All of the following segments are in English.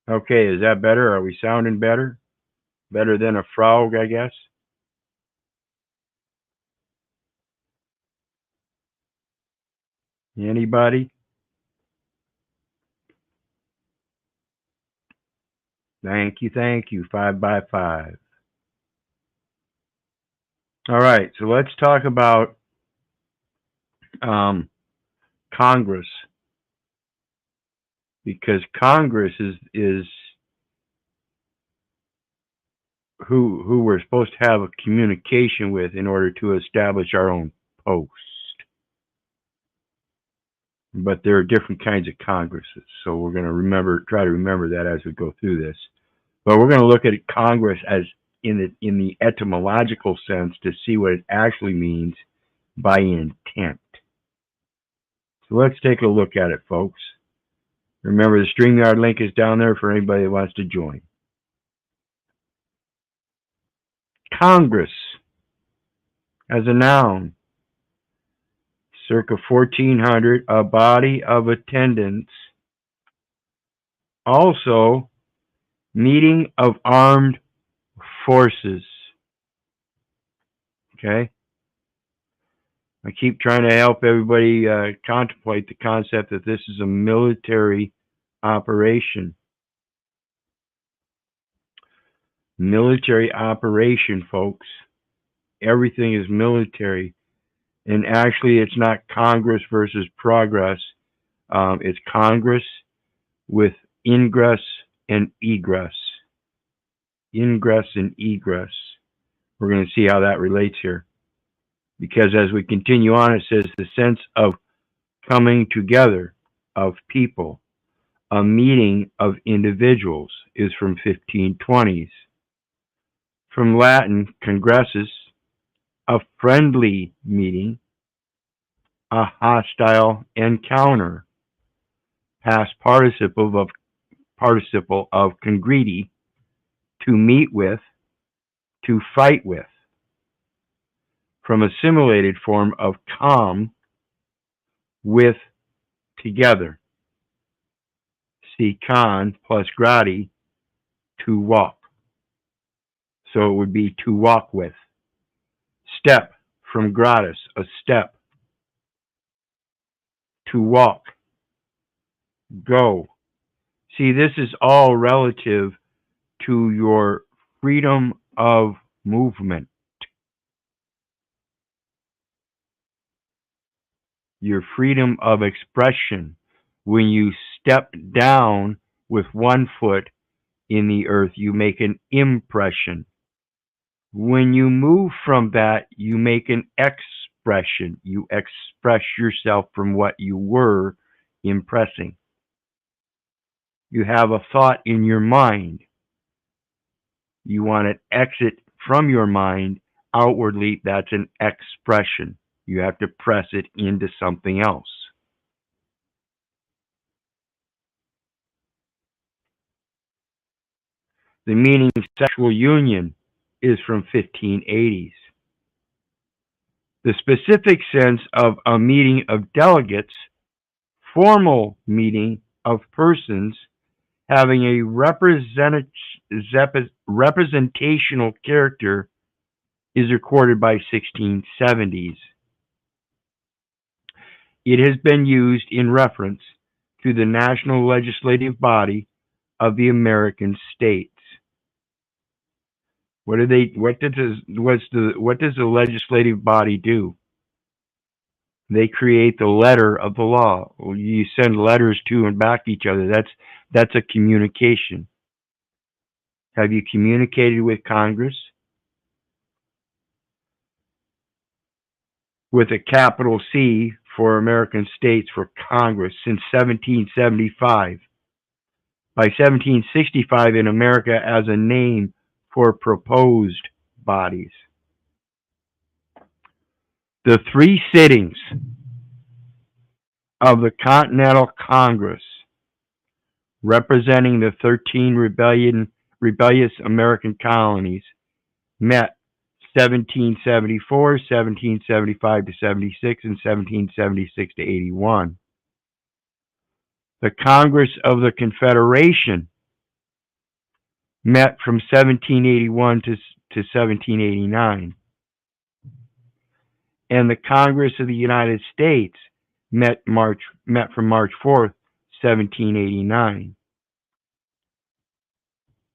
Okay, is that better? Are we sounding better? Better than a frog, I guess? Anybody? Thank you, thank you. 5 by 5. All right, so let's talk about um, Congress, because Congress is who we're supposed to have a communication with in order to establish our own post. But there are different kinds of Congresses, so we're going to try to remember that as we go through this. But we're going to look at Congress as in the etymological sense to see what it actually means by intent. So let's take a look at it, folks. Remember, the StreamYard link is down there for anybody that wants to join. Congress, as a noun, circa 1400, a body of attendants. Also, meeting of armed forces. Okay? I keep trying to help everybody contemplate the concept that this is a military operation. Military operation, folks. Everything is military. And actually, it's not Congress versus progress. It's Congress with ingress and egress. Ingress and egress. We're going to see how that relates here. Because as we continue on, it says the sense of coming together of people, a meeting of individuals, is from 1520s. From Latin, congressus, a friendly meeting, a hostile encounter. Past participle of congredi, to meet with, to fight with. From assimilated form of com, with, together. See con plus gradi, to walk. So it would be to walk with. Step, from gratis, a step. To walk. Go. See, this is all relative to your freedom of movement. Your freedom of expression. When you step down with one foot in the earth, you make an impression. When you move from that, you make an expression. You express yourself from what you were impressing. You have a thought in your mind. You want to exit from your mind outwardly. That's an expression. You have to press it into something else. The meaning of sexual union is from 1580s. The specific sense of a meeting of delegates, formal meeting of persons having a representational character, is recorded by 1670s. It has been used in reference to the national legislative body of the American states. What does the legislative body do? They create the letter of the law. You send letters to and back to each other. That's a communication. Have you communicated with Congress? With a capital C for American states for Congress since 1775. By 1765 in America as a name for proposed bodies. The 3 sittings of the Continental Congress, representing the 13 rebellious American colonies, met 1774, 1775 to 76, and 1776 to 81. The Congress of the Confederation met from 1781 to 1789. And the Congress of the United States met from March 4th, 1789.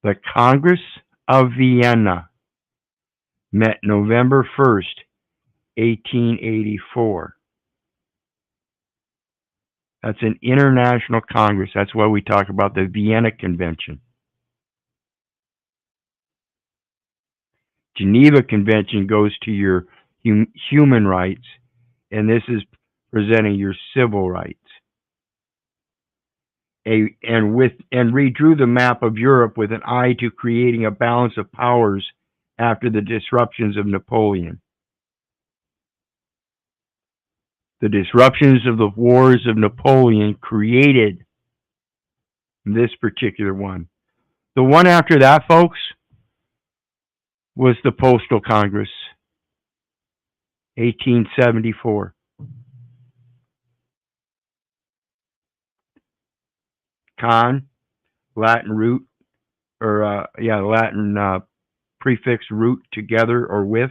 The Congress of Vienna met November 1st, 1884. That's an international congress. That's why we talk about the Vienna Convention. Geneva Convention goes to your human rights, and this is presenting your civil rights. And redrew the map of Europe with an eye to creating a balance of powers after the disruptions of Napoleon. The disruptions of the wars of Napoleon created this particular one. The one after that, folks, was the Postal Congress, 1874. Con, Latin root, or Latin prefix root together or with,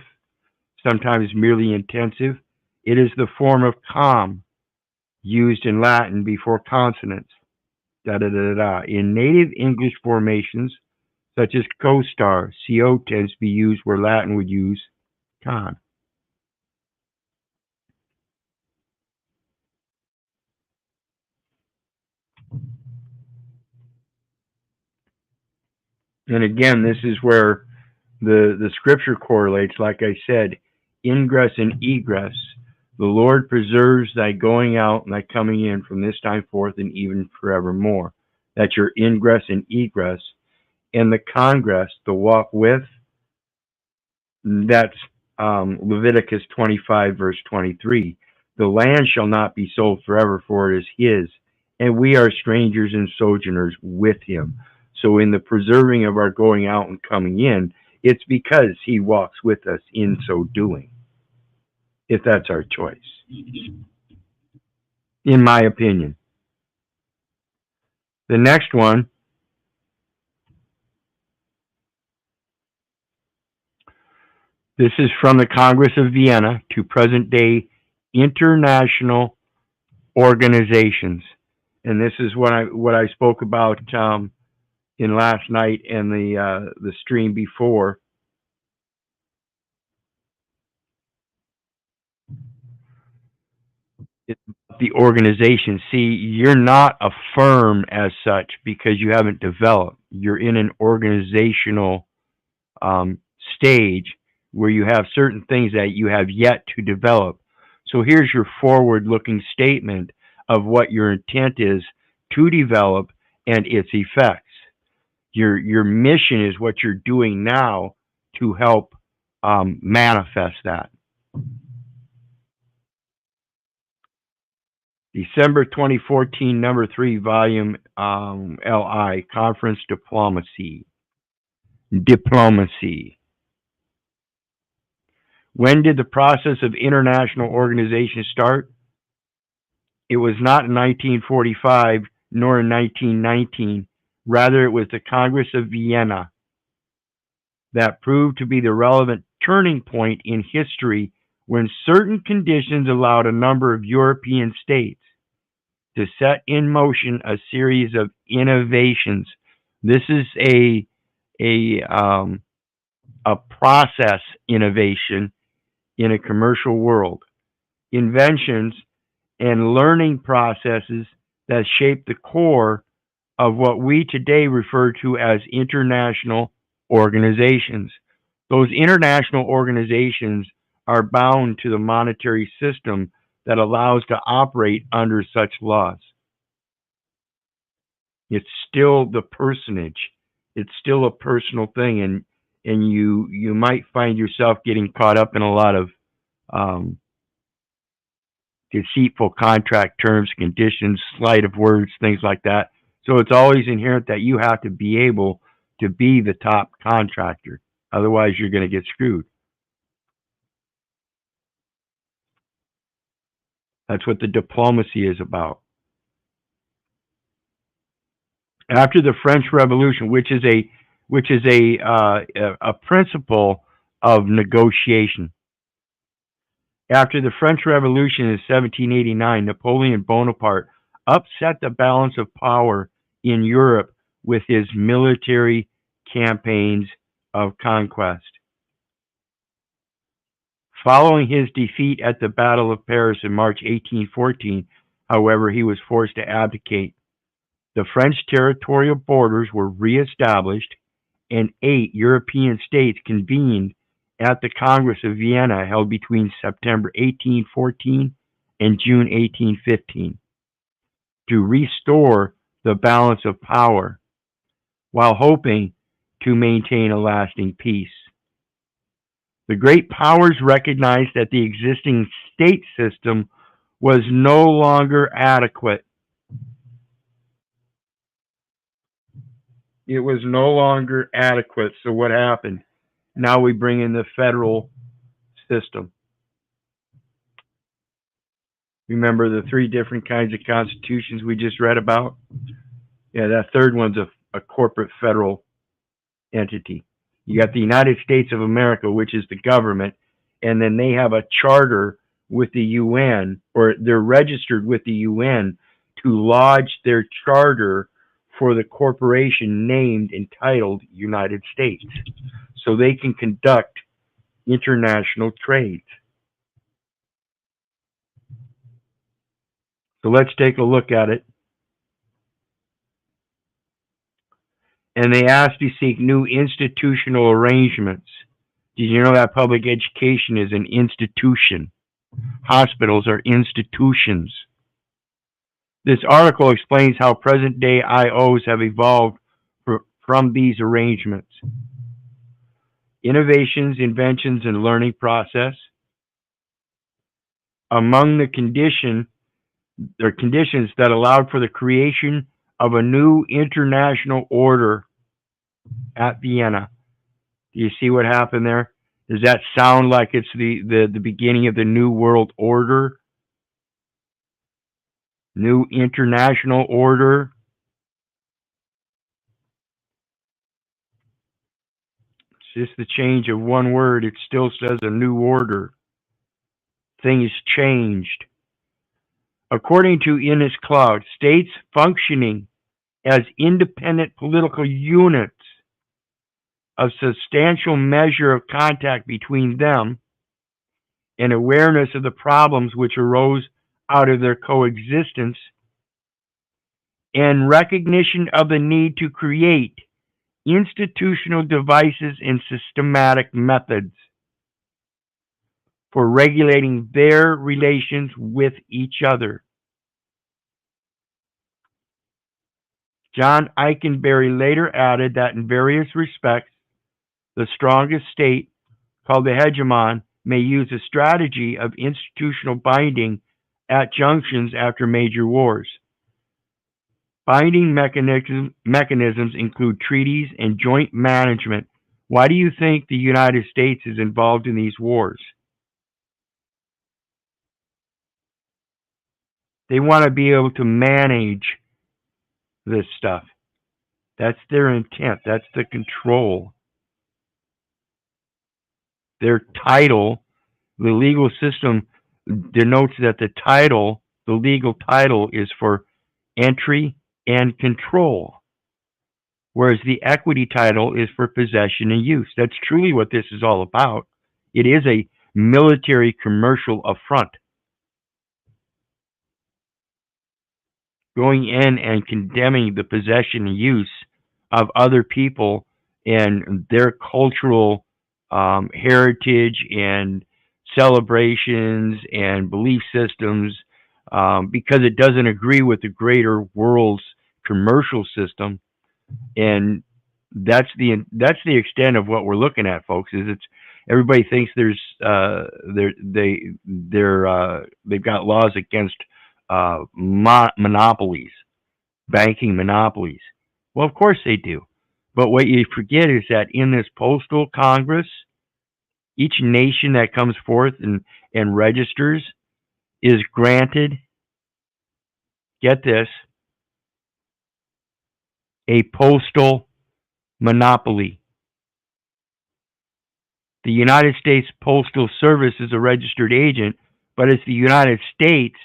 sometimes merely intensive. It is the form of com used in Latin before consonants. Da da da da. In native English formations, such as co-star, CO tends to be used where Latin would use con. And again, this is where the scripture correlates. Like I said, ingress and egress. The Lord preserves thy going out and thy coming in from this time forth and even forevermore. That's your ingress and egress. And the congress, the walk with, that's Leviticus 25, verse 23. The land shall not be sold forever, for it is his, and we are strangers and sojourners with him. So in the preserving of our going out and coming in, it's because he walks with us in so doing, if that's our choice, in my opinion. The next one, this is from the Congress of Vienna to present-day international organizations. And this is what I spoke about in last night and the stream before. It's the organization. See, you're not a firm as such because you haven't developed. You're in an organizational stage where you have certain things that you have yet to develop. So here's your forward-looking statement of what your intent is to develop and its effects. Your mission is what you're doing now to help manifest that. December 2014, number 3, volume LI, Conference Diplomacy. Diplomacy. When did the process of international organization start? It was not in 1945 nor in 1919. Rather, it was the Congress of Vienna that proved to be the relevant turning point in history when certain conditions allowed a number of European states to set in motion a series of innovations. This is a process innovation in a commercial world. Inventions and learning processes that shape the core of what we today refer to as international organizations. Those international organizations are bound to the monetary system that allows to operate under such laws. It's still the personage. It's still a personal thing, and you might find yourself getting caught up in a lot of deceitful contract terms, conditions, sleight of words, things like that. So it's always inherent that you have to be able to be the top contractor. Otherwise, you're going to get screwed. That's what the diplomacy is about. After the French Revolution, which is a which is a principle of negotiation. After the French Revolution in 1789, Napoleon Bonaparte upset the balance of power in Europe with his military campaigns of conquest. Following his defeat at the Battle of Paris in March 1814, however, he was forced to abdicate. The French territorial borders were re-established, and 8 European states convened at the Congress of Vienna held between September 1814 and June 1815 to restore the balance of power while hoping to maintain a lasting peace. The great powers recognized that the existing state system was no longer adequate. It was no longer adequate. So what happened? Now we bring in the federal system. Remember the 3 different kinds of constitutions we just read about? Yeah, that third one's a corporate federal entity. You got the United States of America, which is the government, and then they have a charter with the UN, or they're registered with the UN to lodge their charter for the corporation named entitled United States, so they can conduct international trade. So let's take a look at it. And they asked to seek new institutional arrangements. Did you know that public education is an institution? Hospitals are institutions. This article explains how present-day IOs have evolved from these arrangements. Innovations, inventions, and learning process. Among the conditions that allowed for the creation of a new international order at Vienna. Do you see what happened there? Does that sound like it's the beginning of the New World Order? New international order? It's just the change of one word. It still says a new order. Things changed. According to Ines Cloud, states functioning as independent political units of substantial measure of contact between them and awareness of the problems which arose out of their coexistence and recognition of the need to create institutional devices and systematic methods for regulating their relations with each other. John Eikenberry later added that in various respects, the strongest state, called the hegemon, may use a strategy of institutional binding at junctions after major wars. Binding mechanisms include treaties and joint management. Why do you think the United States is involved in these wars? They want to be able to manage this stuff. That's their intent. That's the control. Their title, the legal system denotes that the legal title is for entry and control, whereas the equity title is for possession and use. That's truly what this is all about. It is a military commercial affront. Going in and condemning the possession and use of other people and their cultural heritage and celebrations and belief systems because it doesn't agree with the greater world's commercial system. And that's the extent of what we're looking at, folks. Is it's everybody thinks they've got laws against monopolies, banking monopolies. Well, of course they do. But what you forget is that in this postal Congress, each nation that comes forth and registers is granted, get this, a postal monopoly. The United States Postal Service is a registered agent, but it's the United States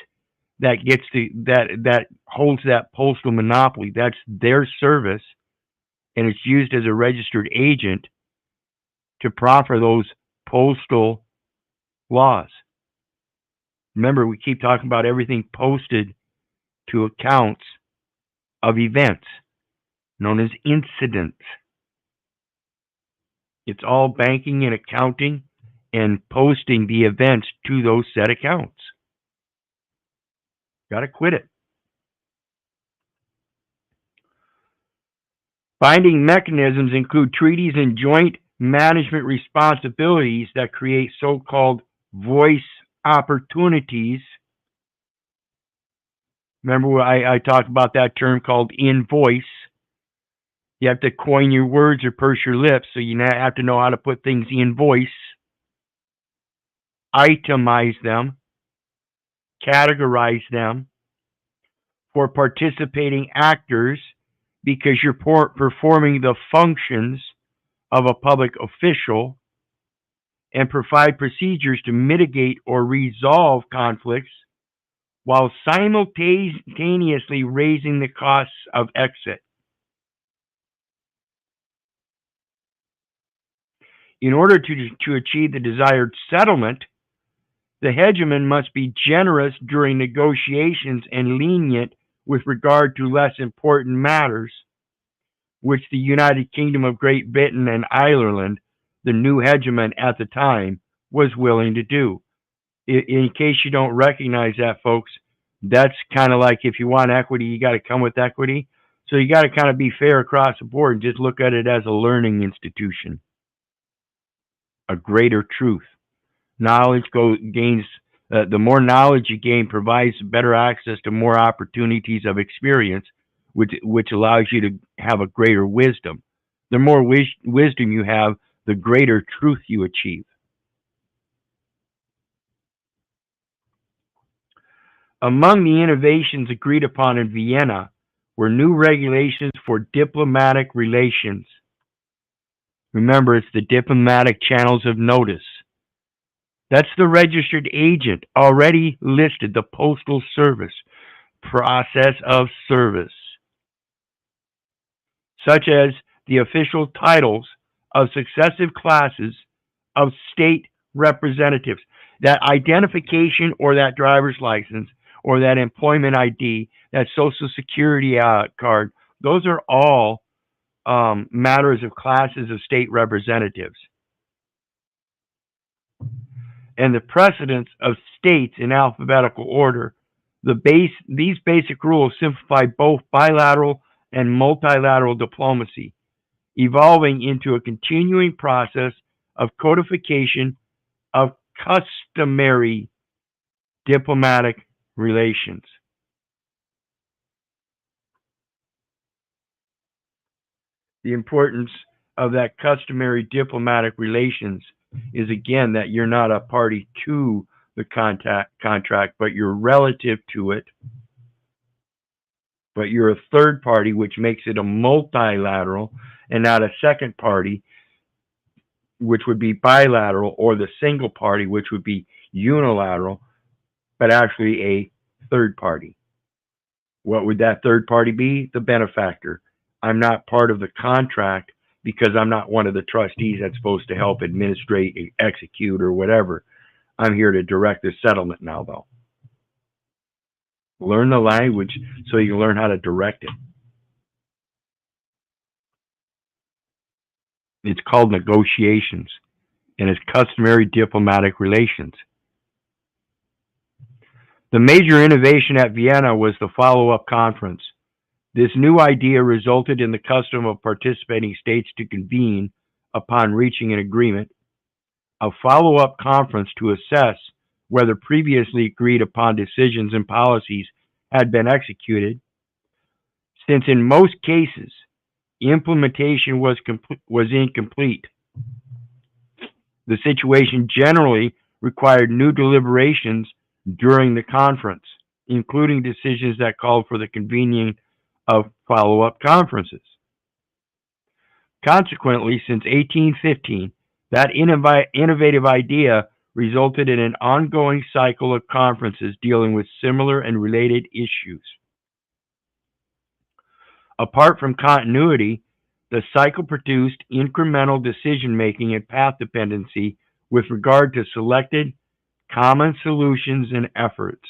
that gets that holds that postal monopoly. That's their service, and it's used as a registered agent to proffer those postal laws. Remember, we keep talking about everything posted to accounts of events known as incidents. It's all banking and accounting and posting the events to those set accounts. Got to quit it. Binding mechanisms include treaties and joint management responsibilities that create so-called voice opportunities. Remember I talked about that term called invoice. You have to coin your words or purse your lips, so you have to know how to put things in voice, itemize them, categorize them for participating actors because you're performing the functions of a public official, and provide procedures to mitigate or resolve conflicts while simultaneously raising the costs of exit. In order to achieve the desired settlement, the hegemon must be generous during negotiations and lenient with regard to less important matters, which the United Kingdom of Great Britain and Ireland, the new hegemon at the time, was willing to do. In case you don't recognize that, folks, that's kind of like if you want equity, you got to come with equity. So you got to kind of be fair across the board and just look at it as a learning institution, a greater truth. Knowledge gains. The more knowledge you gain provides better access to more opportunities of experience, which allows you to have a greater wisdom. The more wisdom you have, the greater truth you achieve. Among the innovations agreed upon in Vienna were new regulations for diplomatic relations. Remember, it's the diplomatic channels of notice. That's the registered agent already listed, the Postal Service, process of service, such as the official titles of successive classes of state representatives. That identification or that driver's license or that employment ID, that social security card, those are all matters of classes of state representatives. And the precedence of states in alphabetical order. These basic rules simplify both bilateral and multilateral diplomacy, evolving into a continuing process of codification of customary diplomatic relations. The importance of that customary diplomatic relations is, again, that you're not a party to the contract, but you're relative to it. But you're a third party, which makes it a multilateral and not a second party, which would be bilateral, or the single party, which would be unilateral, but actually a third party. What would that third party be? The benefactor. I'm not part of the contract because I'm not one of the trustees that's supposed to help administrate, execute, or whatever. I'm here to direct the settlement now, though. Learn the language so you can learn how to direct it. It's called negotiations, and it's customary diplomatic relations. The major innovation at Vienna was the follow-up conference. This new idea resulted in the custom of participating states to convene, upon reaching an agreement, a follow-up conference to assess whether previously agreed upon decisions and policies had been executed, since in most cases, implementation was incomplete. The situation generally required new deliberations during the conference, including decisions that called for the convening of follow-up conferences. Consequently, since 1815, that innovative idea resulted in an ongoing cycle of conferences dealing with similar and related issues. Apart from continuity, the cycle produced incremental decision-making and path dependency with regard to selected common solutions and efforts.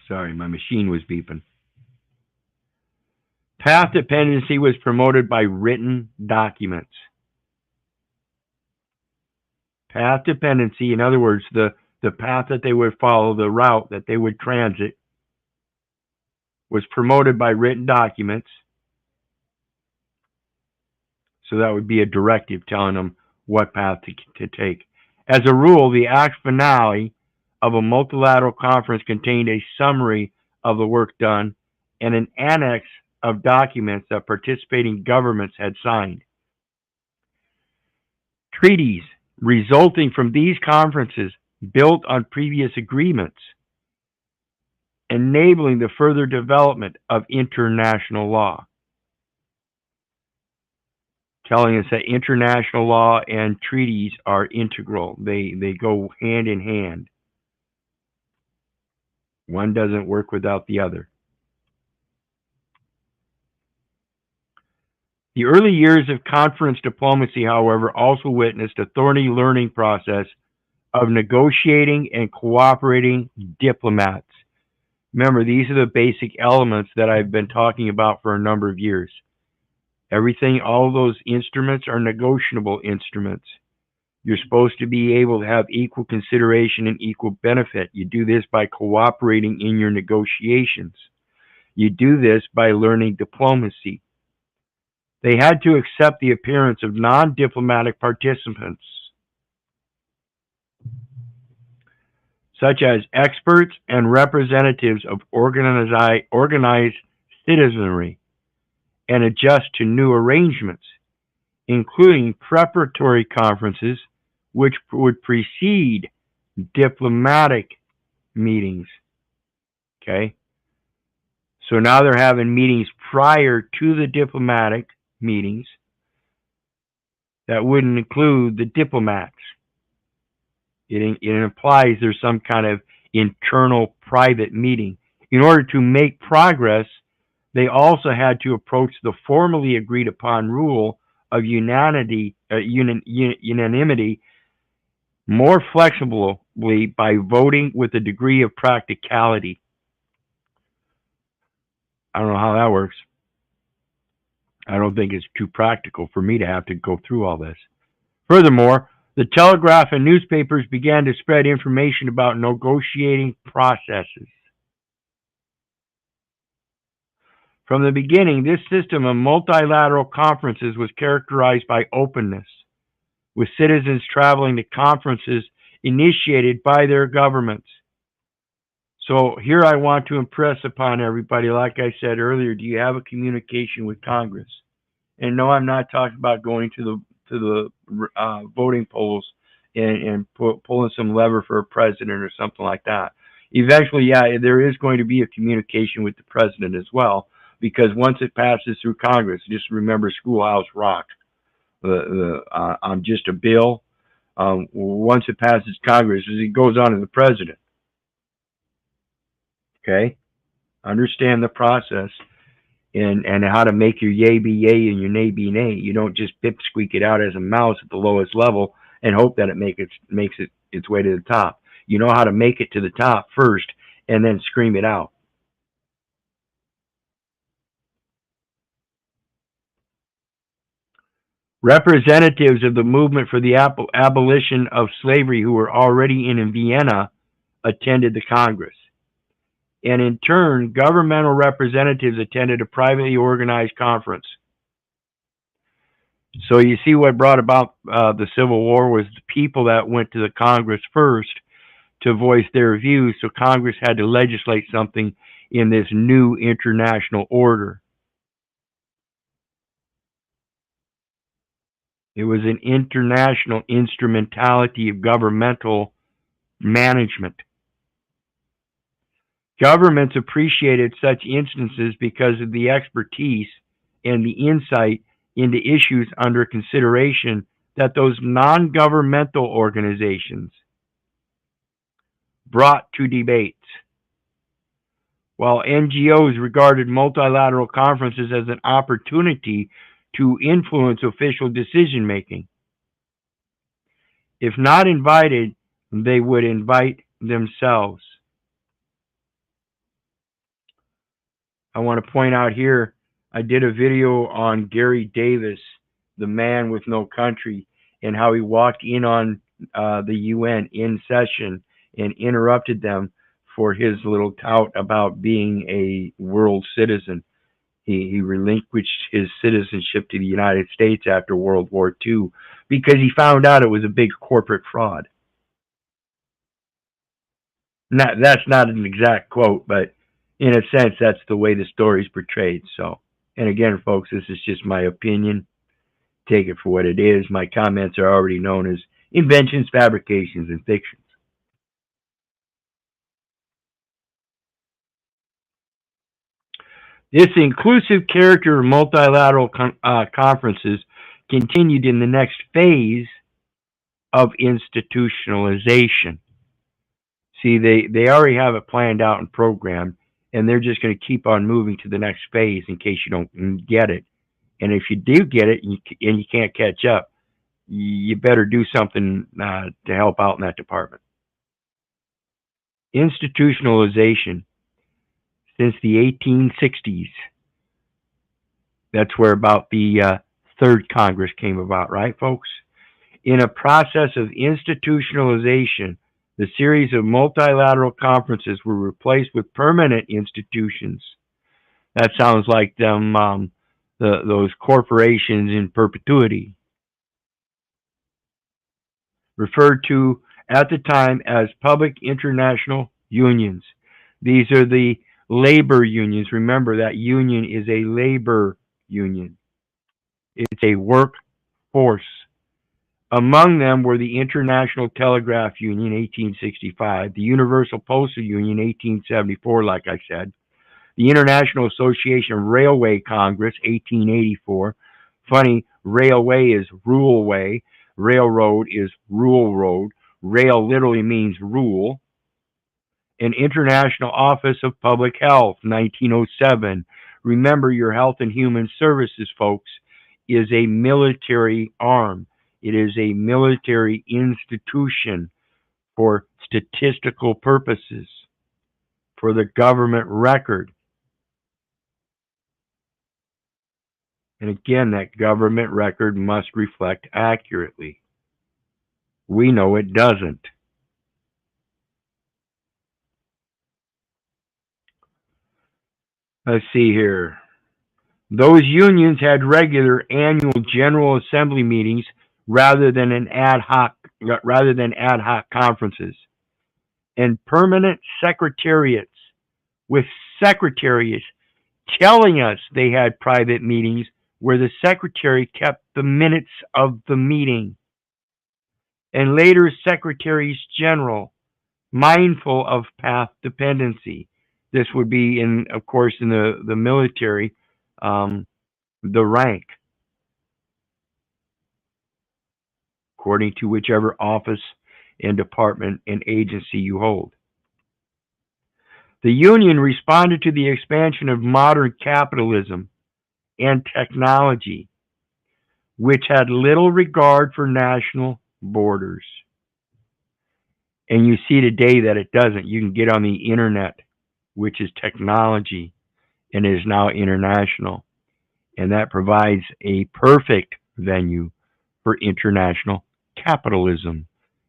Sorry, my machine was beeping. Path dependency was promoted by written documents. Path dependency, in other words, the path that they would follow, the route that they would transit, was promoted by written documents. So that would be a directive telling them what path to take. As a rule, the act finale of a multilateral conference contained a summary of the work done and an annex of documents that participating governments had signed. Treaties resulting from these conferences built on previous agreements, enabling the further development of international law. Telling us that international law and treaties are integral. They go hand in hand. One doesn't work without the other. The early years of conference diplomacy, however, also witnessed a thorny learning process of negotiating and cooperating diplomats. Remember, these are the basic elements that I've been talking about for a number of years. Everything, all those instruments are negotiable instruments. You're supposed to be able to have equal consideration and equal benefit. You do this by cooperating in your negotiations. You do this by learning diplomacy. They had to accept the appearance of non-diplomatic participants, such as experts and representatives of organized citizenry, and adjust to new arrangements, including preparatory conferences which would precede diplomatic meetings. Okay? So now they're having meetings prior to the diplomatic meetings that wouldn't include the diplomats. It implies there's some kind of internal private meeting. In order to make progress, they also had to approach the formally agreed upon rule of unanimity more flexibly by voting with a degree of practicality. I don't know how that works. I don't think it's too practical for me to have to go through all this. Furthermore, the telegraph and newspapers began to spread information about negotiating processes. From the beginning, this system of multilateral conferences was characterized by openness, with citizens traveling to conferences initiated by their governments. So here I want to impress upon everybody, like I said earlier, do you have a communication with Congress? And no, I'm not talking about going to the voting polls and pulling some lever for a president or something like that. Eventually, yeah, there is going to be a communication with the president as well, because once it passes through Congress, just remember Schoolhouse Rock. On just a bill, once it passes Congress, it goes on to the president. Okay? Understand the process and how to make your yay be yay and your nay be nay. You don't just pipsqueak it out as a mouse at the lowest level and hope that it makes its way to the top. You know how to make it to the top first and then scream it out. Representatives of the movement for the abolition of slavery who were already in Vienna attended the Congress. And in turn, governmental representatives attended a privately organized conference. So you see what brought about the Civil War was the people that went to the Congress first to voice their views, so Congress had to legislate something in this new international order. It was an international instrumentality of governmental management. Governments appreciated such instances because of the expertise and the insight into issues under consideration that those non-governmental organizations brought to debates. While NGOs regarded multilateral conferences as an opportunity to influence official decision making. If not invited, they would invite themselves. I want to point out here, I did a video on Gary Davis, the man with no country, and how he walked in on the UN in session and interrupted them for his little tout about being a world citizen. He relinquished his citizenship to the United States after World War II because he found out it was a big corporate fraud. That's not an exact quote, but in a sense, that's the way the story's portrayed. So, and again, folks, this is just my opinion. Take it for what it is. My comments are already known as inventions, fabrications, and fictions. This inclusive character of multilateral conferences continued in the next phase of institutionalization. See, they already have it planned out and programmed, and they're just going to keep on moving to the next phase in case you don't get it. And if you do get it and you can't catch up, you better do something to help out in that department. Institutionalization. Since the 1860s, that's where about the Third Congress came about, right, folks? In a process of institutionalization, the series of multilateral conferences were replaced with permanent institutions. That sounds like them, those corporations in perpetuity, referred to at the time as public international unions. These are the labor unions. Remember that union is a labor union. It's a workforce. Among them were the International Telegraph Union, 1865, the Universal Postal Union, 1874, like I said, the International Association of Railway Congress, 1884. Funny, railway is rule way, railroad is rule road, rail literally means rule. An International Office of Public Health, 1907. Remember, your Health and Human Services, folks, is a military arm. It is a military institution for statistical purposes, for the government record. And again, that government record must reflect accurately. We know it doesn't. Let's see here. Those unions had regular annual General Assembly meetings rather than ad hoc conferences, and permanent secretariats with secretaries telling us they had private meetings where the secretary kept the minutes of the meeting, and later secretaries general, mindful of path dependency. This would be of course, in the military, the rank, according to whichever office and department and agency you hold. The Union responded to the expansion of modern capitalism and technology, which had little regard for national borders. And you see today that it doesn't. You can get on the internet, which is technology and is now international. And that provides a perfect venue for international capitalism.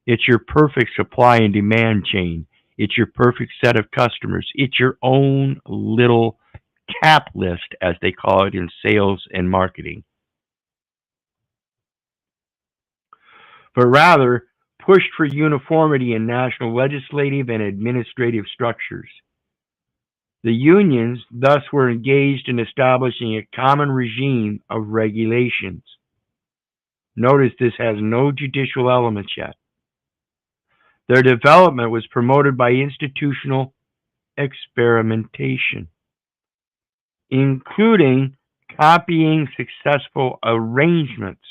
It's your perfect supply and demand chain. It's your perfect set of customers. It's your own little cap list, as they call it in sales and marketing. But rather, pushed for uniformity in national legislative and administrative structures. The unions thus were engaged in establishing a common regime of regulations. Notice this has no judicial elements yet. Their development was promoted by institutional experimentation, including copying successful arrangements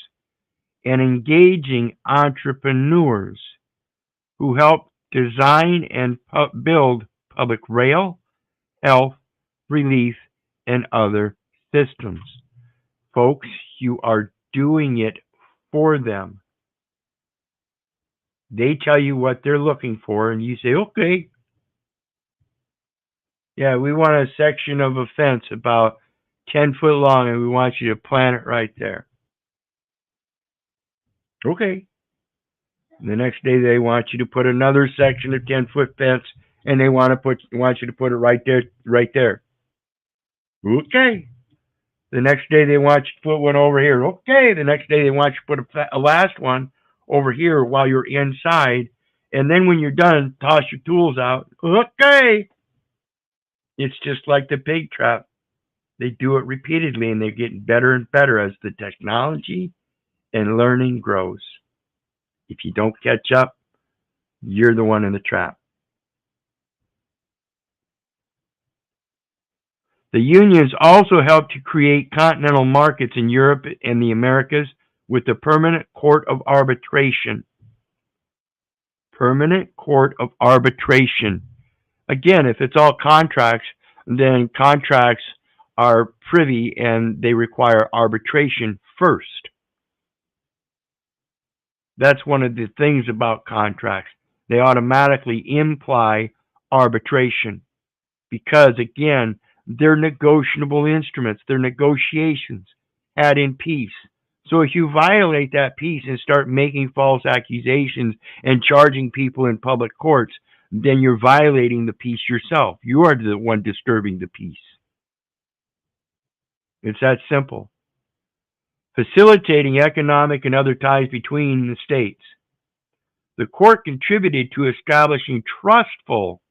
and engaging entrepreneurs who helped design and build public rail, health, relief, and other systems. Folks, you are doing it for them. They tell you what they're looking for, and you say, okay, yeah, we want a section of a fence about 10 foot long, and we want you to plant it right there. Okay. The next day, they want you to put another section of 10-foot fence, and they want you to put it right there, right there. Okay. The next day, they want you to put one over here. Okay. The next day, they want you to put a last one over here while you're inside. And then when you're done, toss your tools out. Okay. It's just like the pig trap. They do it repeatedly, and they're getting better and better as the technology and learning grows. If you don't catch up, you're the one in the trap. The unions also helped to create continental markets in Europe and the Americas with the Permanent Court of Arbitration. Permanent Court of Arbitration. Again, if it's all contracts, then contracts are privy and they require arbitration first. That's one of the things about contracts. They automatically imply arbitration because, again, they're negotiable instruments. They're negotiations had in peace. So if you violate that peace and start making false accusations and charging people in public courts, then you're violating the peace yourself. You are the one disturbing the peace. It's that simple. Facilitating economic and other ties between the states. The court contributed to establishing trustful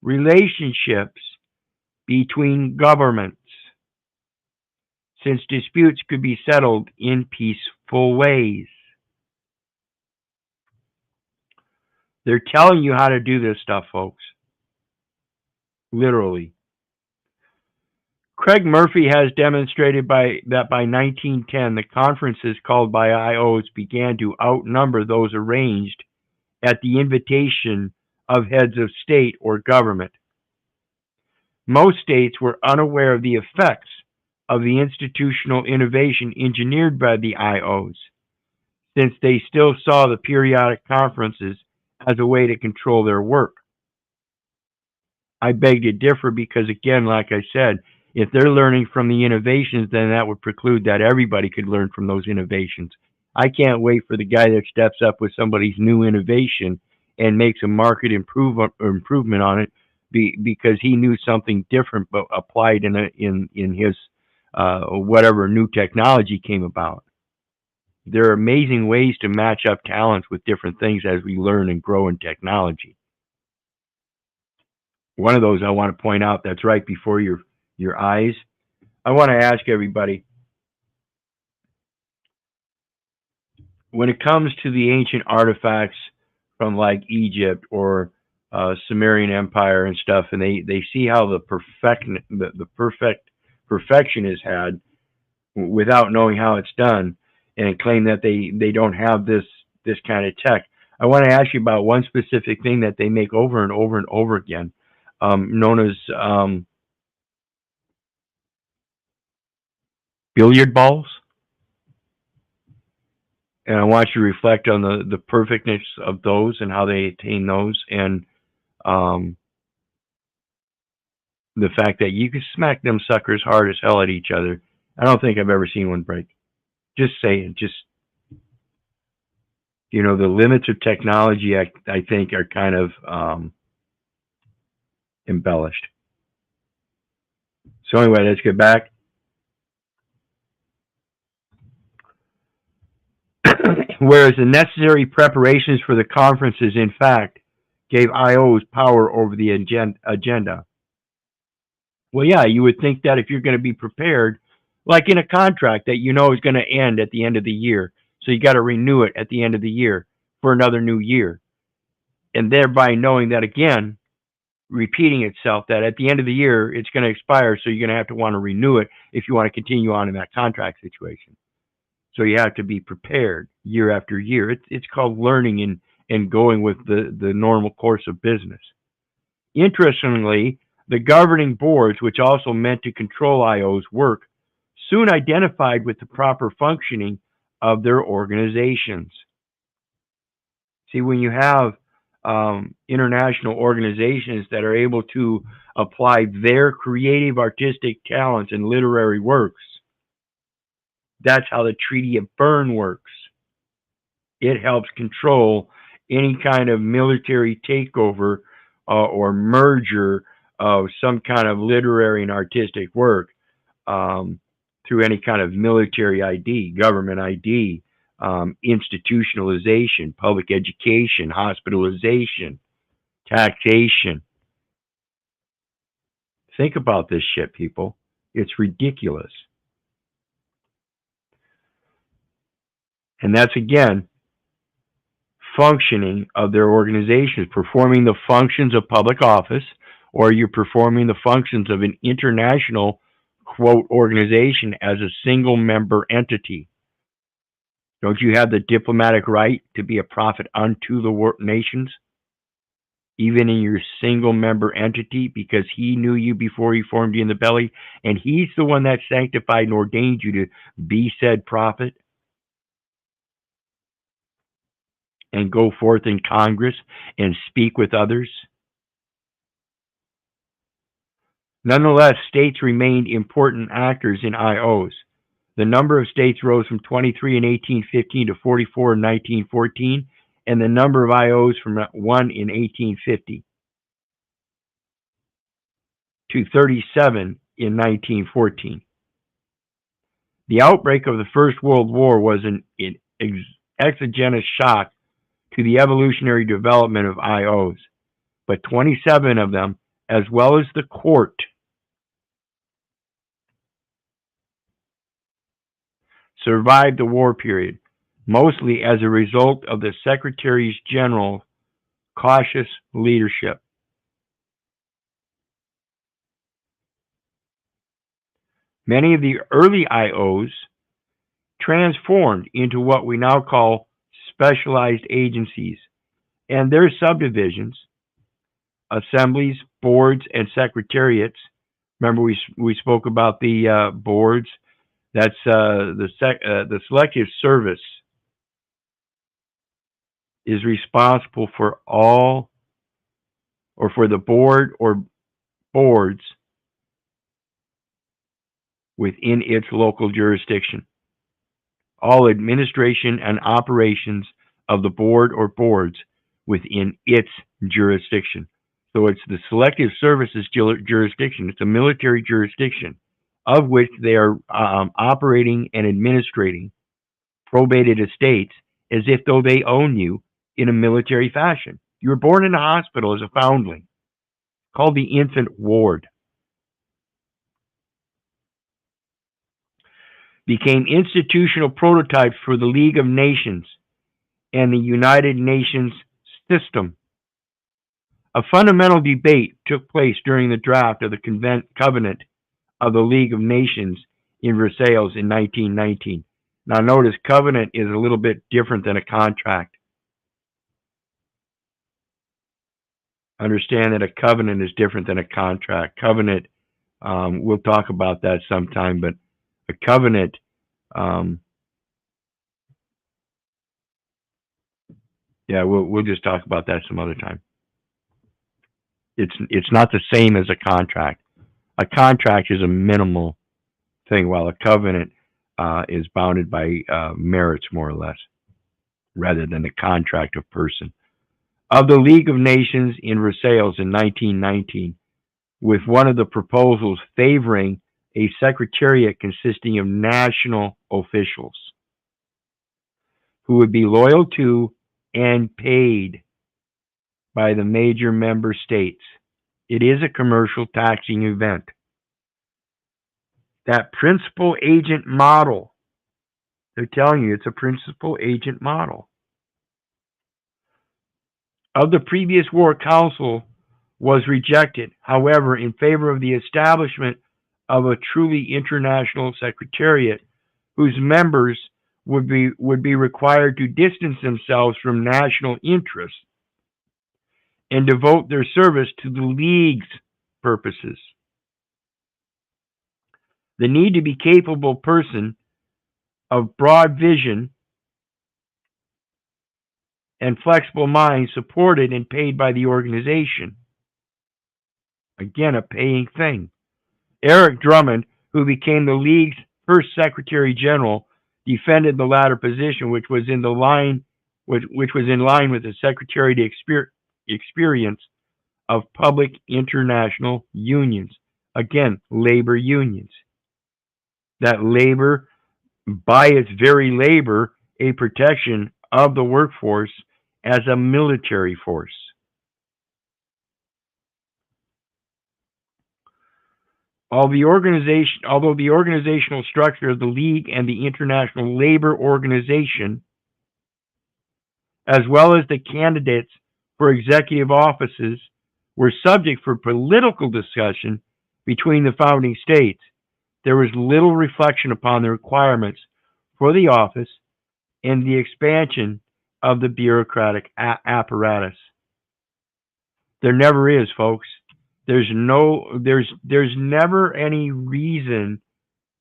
relationships between governments, since disputes could be settled in peaceful ways. They're telling you how to do this stuff, folks. Literally. Craig Murphy has demonstrated that by 1910, the conferences called by IOs began to outnumber those arranged at the invitation of heads of state or government. Most states were unaware of the effects of the institutional innovation engineered by the IOs, since they still saw the periodic conferences as a way to control their work. I beg to differ because, again, like I said, if they're learning from the innovations, then that would preclude that everybody could learn from those innovations. I can't wait for the guy that steps up with somebody's new innovation and makes a market improvement on it because he knew something different but applied in his whatever new technology came about. There are amazing ways to match up talents with different things as we learn and grow in technology. One of those I want to point out that's right before your eyes. I want to ask everybody, when it comes to the ancient artifacts from like Egypt or Sumerian Empire and stuff, and they see how the perfection is had without knowing how it's done, and claim that they don't have this kind of tech. I want to ask you about one specific thing that they make over and over and over again, known as billiard balls. And I want you to reflect on the perfectness of those and how they attain those, and the fact that you can smack them suckers hard as hell at each other. I don't think I've ever seen one break. Just saying, the limits of technology, I think, are kind of embellished. So anyway, let's get back. Whereas the necessary preparations for the conferences, in fact, gave IOs power over the agenda. Well, yeah, you would think that if you're going to be prepared, like in a contract that is going to end at the end of the year, So you got to renew it at the end of the year for another new year. And thereby knowing that again, repeating itself, that at the end of the year, it's going to expire. So you're going to have to want to renew it if you want to continue on in that contract situation. So you have to be prepared year after year. It's called learning and going with the normal course of business. Interestingly, the governing boards, which also meant to control IO's work, soon identified with the proper functioning of their organizations. See, when you have international organizations that are able to apply their creative artistic talents and literary works, that's how the Treaty of Berne works. It helps control any kind of military takeover or merger of some kind of literary and artistic work through any kind of military ID, government ID, institutionalization, public education, hospitalization, taxation. Think about this shit, people. It's ridiculous. And that's, again, functioning of their organizations, performing the functions of public office, or you're performing the functions of an international, quote, organization as a single member entity. Don't you have the diplomatic right to be a prophet unto the nations, even in your single member entity, because he knew you before he formed you in the belly, and he's the one that sanctified and ordained you to be said prophet and go forth in Congress and speak with others? Nonetheless, states remained important actors in IOs. The number of states rose from 23 in 1815 to 44 in 1914, and the number of IOs from 1 in 1850 to 37 in 1914. The outbreak of the First World War was an exogenous shock to the evolutionary development of IOs, but 27 of them, as well as the court, survived the war period, mostly as a result of the Secretaries General's cautious leadership. Many of the early IOs transformed into what we now call specialized agencies, and their subdivisions, assemblies, boards, and secretariats. Remember, we spoke about the boards. That's the selective service is responsible for all, or for the board or boards within its local jurisdiction. All administration and operations of the board or boards within its jurisdiction. So it's the selective services jurisdiction. It's a military jurisdiction of which they are operating and administrating probated estates as if though they own you in a military fashion. You were born in a hospital as a foundling, called the infant ward. Became institutional prototypes for the League of Nations and the United Nations system. A fundamental debate took place during the draft of the Covenant of the League of Nations in Versailles in 1919. Now notice, covenant is a little bit different than a contract. Understand that a covenant is different than a contract. Covenant, we'll talk about that sometime, but a covenant, we'll just talk about that some other time. It's not the same as a contract. A contract is a minimal thing, while a covenant is bounded by merits, more or less, rather than a contract of person. Of the League of Nations in Versailles in 1919, with one of the proposals favoring a secretariat consisting of national officials who would be loyal to and paid by the major member states. It is a commercial taxing event. That principal agent model They're telling you it's a principal agent model. Of the previous war, council was rejected, however, in favor of the establishment of a truly international secretariat whose members would be required to distance themselves from national interests and devote their service to the League's purposes. The need to be capable person of broad vision and flexible mind supported and paid by the organization. Again, a paying thing. Eric Drummond, who became the League's first Secretary General, defended the latter position, which was in line with the Secretary experience of public international unions. Again, labor unions. That labor, by its very labor, a protection of the workforce as a military force. Although the organizational structure of the League and the International Labor Organization, as well as the candidates for executive offices, were subject for political discussion between the founding states, there was little reflection upon the requirements for the office and the expansion of the bureaucratic apparatus. There never is, folks. There's never any reason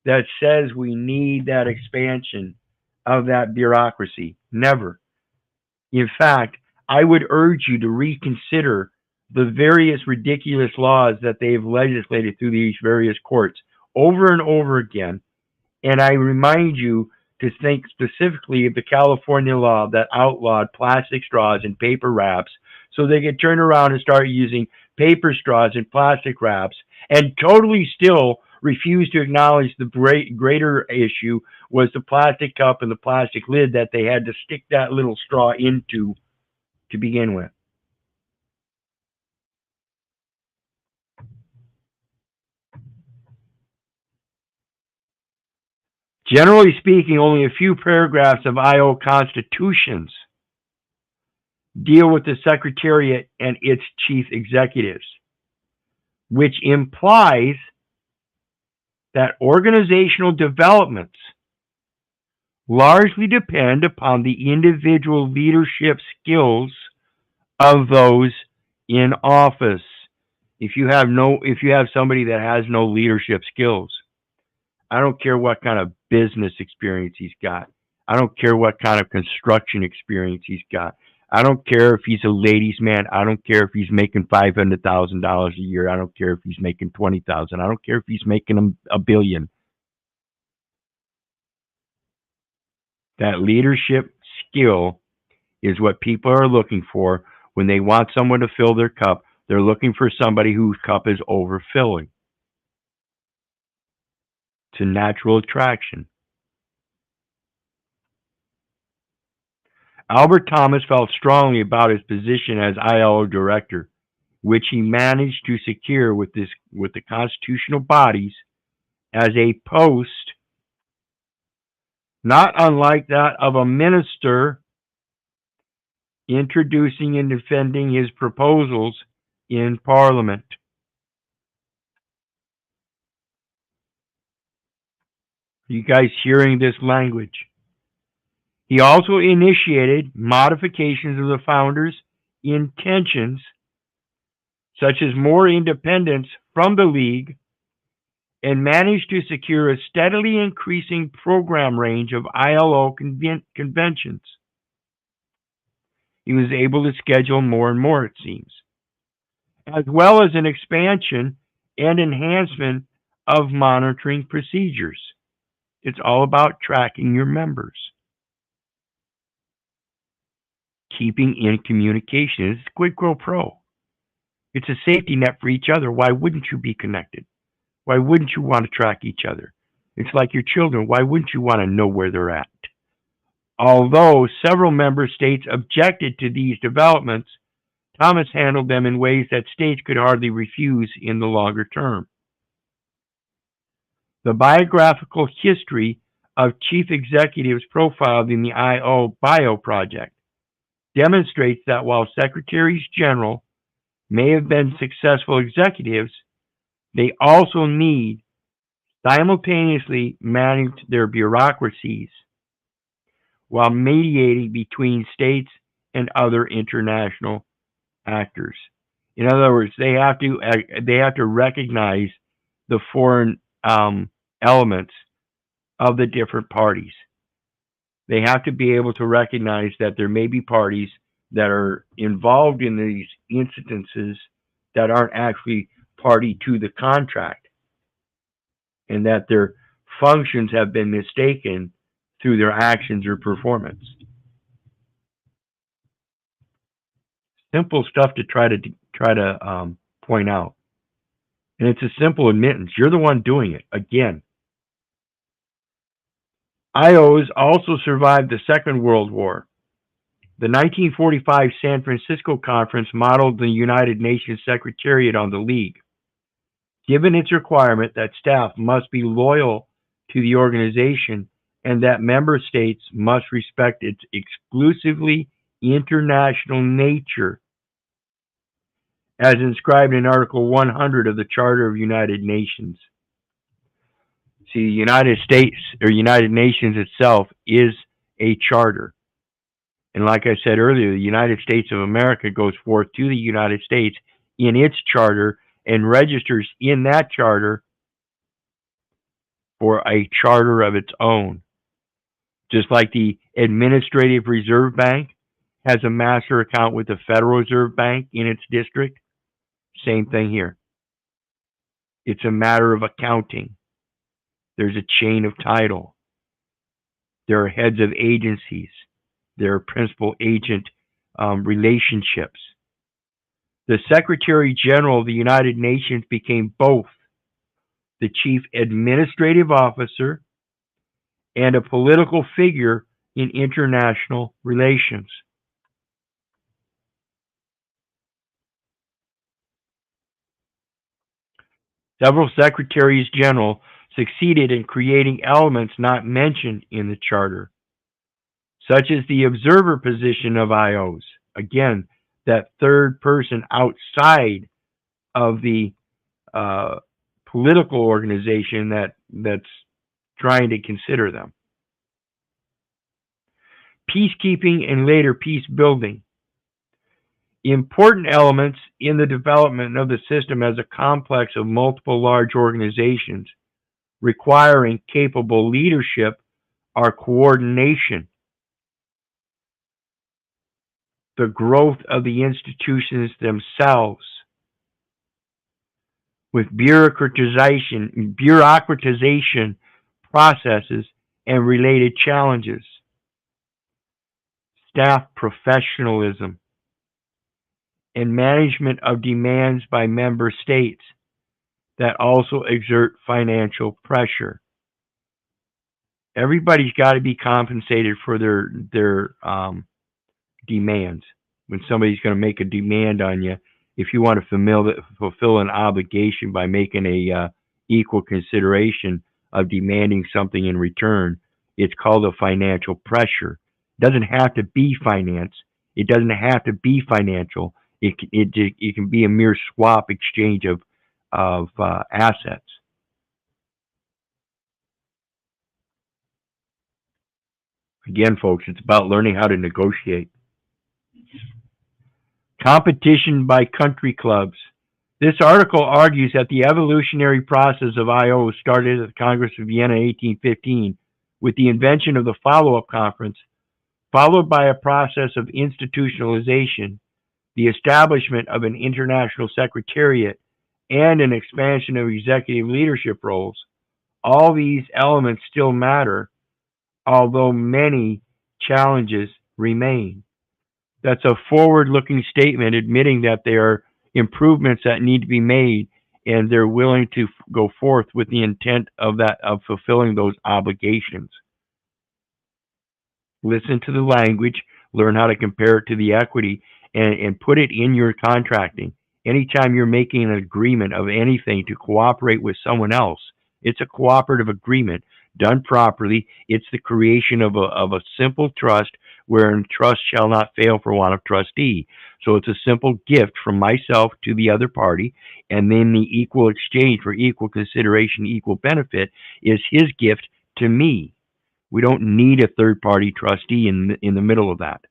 that says we need that expansion of that bureaucracy. Never. In fact, I would urge you to reconsider the various ridiculous laws that they've legislated through these various courts over and over again. And I remind you to think specifically of the California law that outlawed plastic straws and paper wraps so they could turn around and start using paper straws and plastic wraps and totally still refuse to acknowledge the greater issue was the plastic cup and the plastic lid that they had to stick that little straw into to begin with. Generally speaking, only a few paragraphs of IO constitutions deal with the Secretariat and its chief executives, which implies that organizational developments largely depend upon the individual leadership skills of those in office. If you have somebody that has no leadership skills, I don't care what kind of business experience he's got. I don't care what kind of construction experience he's got. I don't care if he's a ladies' man. I don't care if he's making $500,000 a year. I don't care if he's making $20,000. I don't care if he's making $1 billion. That leadership skill is what people are looking for when they want someone to fill their cup. They're looking for somebody whose cup is overfilling. It's a natural attraction. Albert Thomas felt strongly about his position as ILO director, which he managed to secure with the constitutional bodies as a post not unlike that of a minister introducing and defending his proposals in Parliament. You guys hearing this language? He also initiated modifications of the founders' intentions, such as more independence from the League, and managed to secure a steadily increasing program range of ILO conventions. He was able to schedule more and more, it seems, as well as an expansion and enhancement of monitoring procedures. It's all about tracking your members. Keeping in communication is quid pro quo. It's a safety net for each other. Why wouldn't you be connected? Why wouldn't you want to track each other? It's like your children. Why wouldn't you want to know where they're at? Although several member states objected to these developments, Thomas handled them in ways that states could hardly refuse in the longer term. The biographical history of chief executives profiled in the IO Bio project demonstrates that while secretaries general may have been successful executives, they also need simultaneously manage their bureaucracies while mediating between states and other international actors. In other words, they have to recognize the foreign elements of the different parties. They have to be able to recognize that there may be parties that are involved in these instances that aren't actually party to the contract, and that their functions have been mistaken through their actions or performance. Simple stuff to try to point out, and it's a simple admittance. You're the one doing it again. IOs also survived the Second World War. The 1945 San Francisco Conference modeled the United Nations Secretariat on the League. Given its requirement that staff must be loyal to the organization and that member states must respect its exclusively international nature, as inscribed in Article 100 of the Charter of United Nations. See, the United States or United Nations itself is a charter. And like I said earlier, the United States of America goes forth to the United States in its charter and registers in that charter for a charter of its own. Just like the Administrative Reserve Bank has a master account with the Federal Reserve Bank in its district, same thing here. It's a matter of accounting. There's a chain of title. There are heads of agencies. There are principal agent relationships. The Secretary General of the United Nations became both the chief administrative officer and a political figure in international relations. Several Secretaries General succeeded in creating elements not mentioned in the Charter, such as the observer position of IOs. Again, that third person outside of the political organization that's trying to consider them. Peacekeeping and later peace building. Important elements in the development of the system as a complex of multiple large organizations requiring capable leadership are coordination, the growth of the institutions themselves, with bureaucratization processes and related challenges, staff professionalism, and management of demands by member states that also exert financial pressure. Everybody's got to be compensated for their demands. When somebody's going to make a demand on you, if you want to fulfill an obligation by making a equal consideration of demanding something in return, it's called a financial pressure. It doesn't have to be finance. It doesn't have to be financial. It can be a mere swap exchange of assets. Again, folks, it's about learning how to negotiate. Competition by country clubs. This article argues that the evolutionary process of IO started at the Congress of Vienna in 1815 with the invention of the follow-up conference, followed by a process of institutionalization, the establishment of an international secretariat, and an expansion of executive leadership roles. All these elements still matter, although many challenges remain. That's a forward-looking statement admitting that there are improvements that need to be made, and they're willing to go forth with the intent of fulfilling those obligations. Listen to the language, learn how to compare it to the equity, and put it in your contracting. Anytime you're making an agreement of anything to cooperate with someone else, it's a cooperative agreement. Done properly, it's the creation of a simple trust wherein trust shall not fail for want of trustee. So it's a simple gift from myself to the other party, and then the equal exchange for equal consideration, equal benefit is his gift to me. We don't need a third party trustee in the middle of that.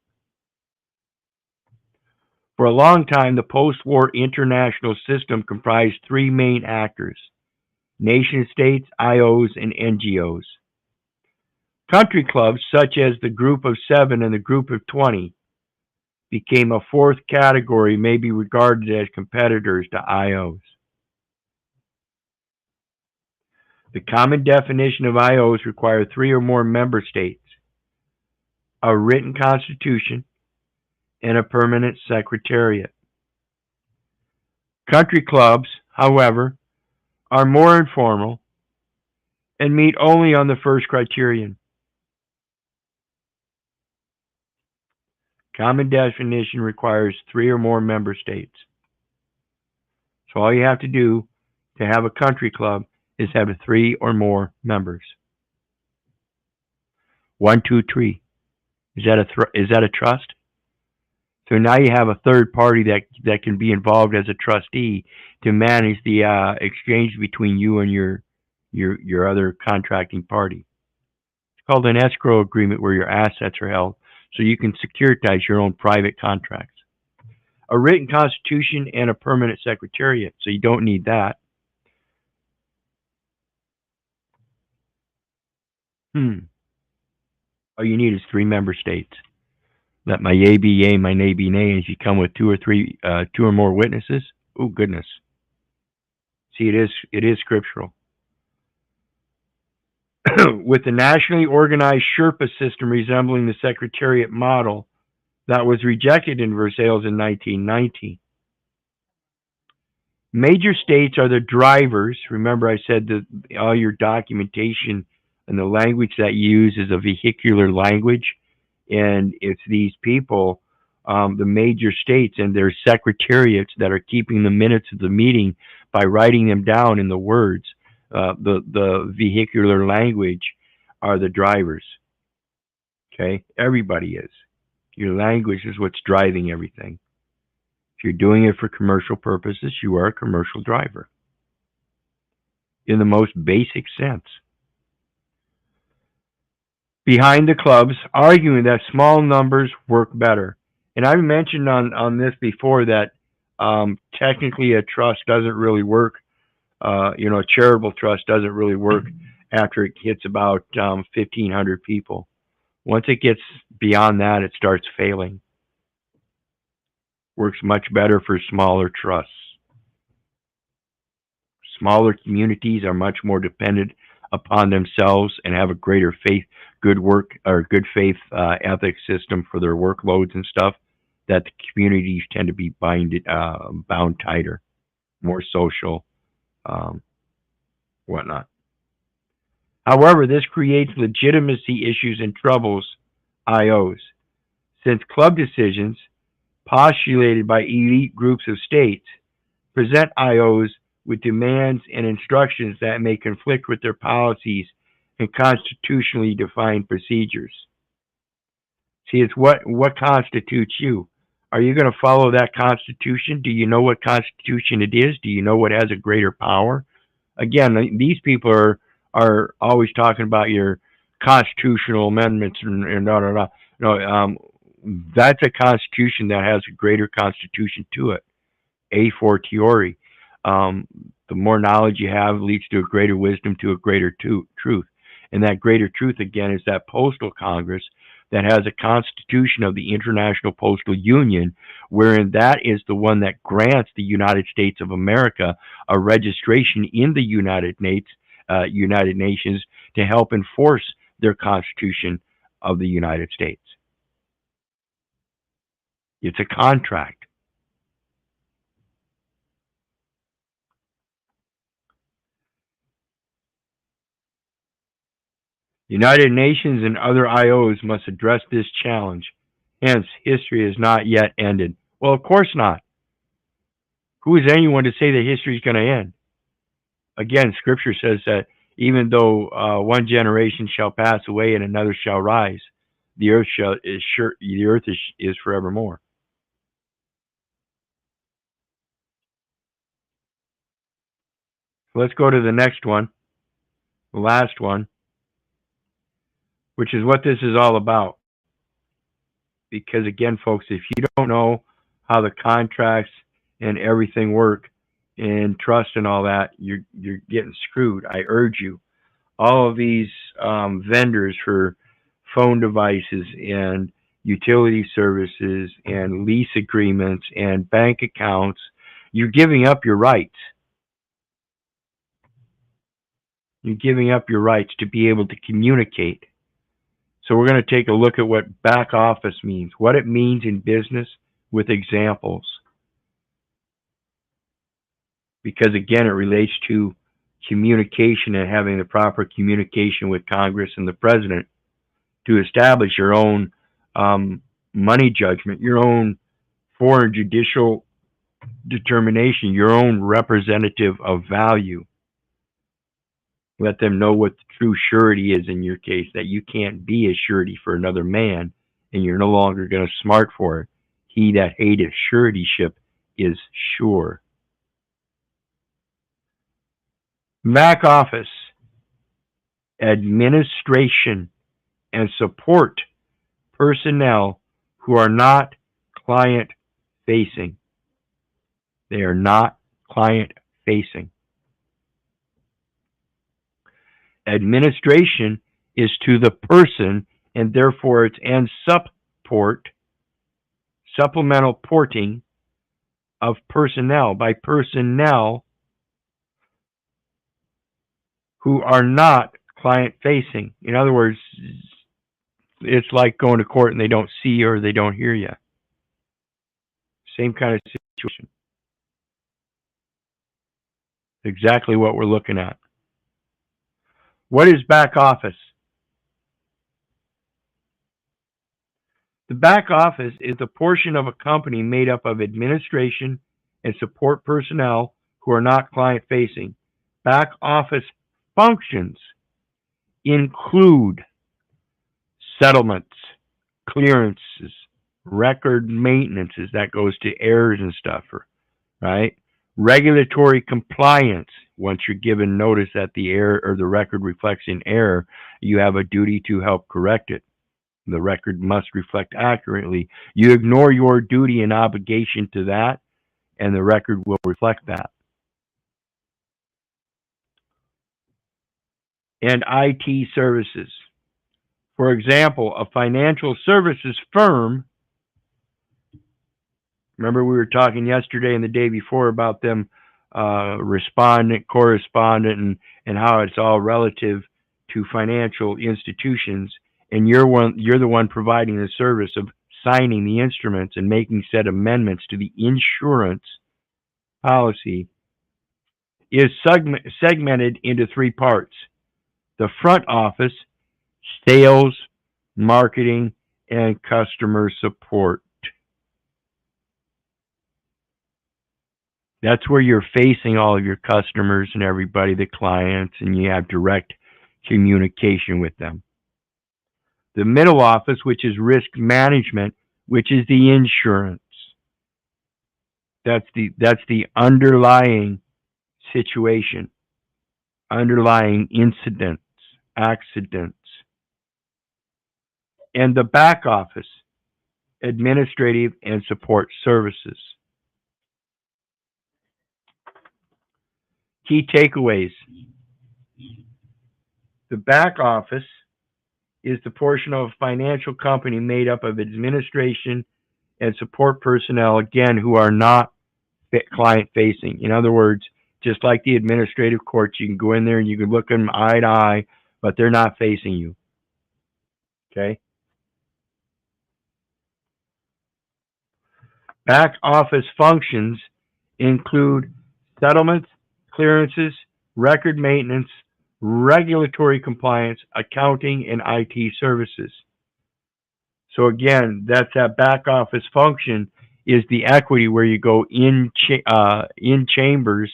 For a long time, the post war international system comprised three main actors: nation states, IOs, and NGOs. Country clubs such as the Group of Seven and the Group of 20 became a fourth category, may be regarded as competitors to IOs. The common definition of IOs require three or more member states, a written constitution, and a permanent secretariat. Country clubs, however, are more informal and meet only on the first criterion. Common definition requires three or more member states. So all you have to do to have a country club is have three or more members. 1, 2, 3. Is that a trust? So now you have a third party that can be involved as a trustee to manage the exchange between you and your other contracting party. It's called an escrow agreement where your assets are held, so you can securitize your own private contracts. A written constitution and a permanent secretariat, so you don't need that. All you need is three member states. Let my yea be yea, my nay be nay. If you come with two or more witnesses, oh goodness. See, it is scriptural. With the nationally organized Sherpa system resembling the Secretariat model that was rejected in Versailles in 1919. Major states are the drivers. Remember, I said that all your documentation and the language that you use is a vehicular language, and it's these people, the major states and their secretariats that are keeping the minutes of the meeting by writing them down in the words. The vehicular language are the drivers. Okay, everybody is. Your language is what's driving everything. If you're doing it for commercial purposes, you are a commercial driver in the most basic sense. Behind the clubs, arguing that small numbers work better. And I've mentioned on this before that technically a trust doesn't really work. A charitable trust doesn't really work after it hits about 1,500 people. Once it gets beyond that, it starts failing. Works much better for smaller trusts. Smaller communities are much more dependent upon themselves and have a greater good faith ethics system for their workloads and stuff. That the communities tend to be bound tighter, more social, whatnot. However, this creates legitimacy issues and troubles IOs, since club decisions postulated by elite groups of states present IOs with demands and instructions that may conflict with their policies and constitutionally defined procedures. See, it's what constitutes you. Are you going to follow that Constitution? Do you know what Constitution it is? Do you know what has a greater power? Again, these people are always talking about your constitutional amendments and da da da. No, that's a constitution that has a greater constitution to it. A fortiori, the more knowledge you have leads to a greater wisdom, to a greater truth. And that greater truth, again, is that postal Congress that has a constitution of the International Postal Union, wherein that is the one that grants the United States of America a registration in the United Nations to help enforce their Constitution of the United States. It's a contract. United Nations and other IOs must address this challenge. Hence, history has not yet ended. Well, of course not. Who is anyone to say that history is going to end? Again, Scripture says that Even though one generation shall pass away and another shall rise, the earth is forevermore. So let's go to the next one, the last one, which is what this is all about. Because again, folks, if you don't know how the contracts and everything work and trust and all that, you're getting screwed. I urge you. All of these vendors for phone devices and utility services and lease agreements and bank accounts, you're giving up your rights. You're giving up your rights to be able to communicate. So we're going to take a look at what back office means, what it means in business with examples. Because again, it relates to communication and having the proper communication with Congress and the president to establish your own money judgment, your own foreign judicial determination, your own representative of value. Let them know what the true surety is in your case, that you can't be a surety for another man, and you're no longer going to smart for it. He that hateth suretyship is sure. Back office, administration, and support personnel who are not client facing. They are not client facing. Administration is to the person, and therefore it's and supplemental porting of personnel by personnel who are not client facing. In other words, it's like going to court and they don't see you or they don't hear you. Same kind of situation. Exactly what we're looking at. What is back office? The back office is a portion of a company made up of administration and support personnel who are not client facing. Back office functions include settlements, clearances, record maintenances, that goes to errors and stuff, right? Regulatory compliance. Once you're given notice that the error or the record reflects an error, you have a duty to help correct it. The record must reflect accurately. You ignore your duty and obligation to that, and the record will reflect that. And IT services. For example, a financial services firm, remember we were talking yesterday and the day before about them respondent, correspondent, and how it's all relative to financial institutions, and you're the one providing the service of signing the instruments and making said amendments to the insurance policy, is segmented into three parts. The front office, sales, marketing, and customer support. That's where you're facing all of your customers and everybody, the clients, and you have direct communication with them. The middle office, which is risk management, which is the insurance. That's the underlying situation, underlying incidents, accidents. And the back office, administrative and support services. Key takeaways. The back office is the portion of a financial company made up of administration and support personnel, again, who are not client facing. In other words, just like the administrative courts, you can go in there and you can look them eye to eye, but they're not facing you. Okay? Back office functions include settlements, clearances, record maintenance, regulatory compliance, accounting, and IT services. So again, that's that back office function is the equity where you go in chambers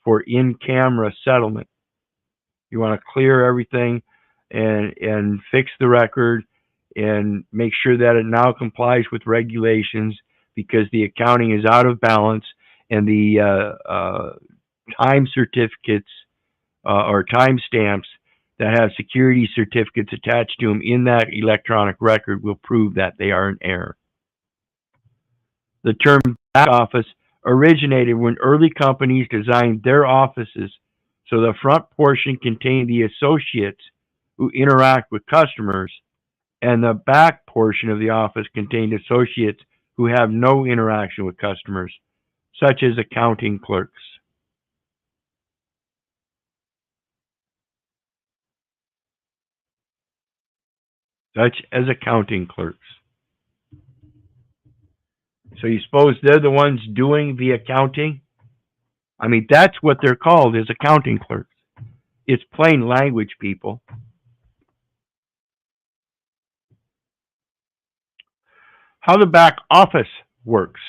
for in-camera settlement. You want to clear everything and fix the record and make sure that it now complies with regulations because the accounting is out of balance and the time certificates or time stamps that have security certificates attached to them in that electronic record will prove that they are in error. The term back office originated when early companies designed their offices so the front portion contained the associates who interact with customers, and the back portion of the office contained associates who have no interaction with customers, such as accounting clerks. Such as accounting clerks. So you suppose they're the ones doing the accounting? I mean, that's what they're called, is accounting clerks. It's plain language, people. How the back office works.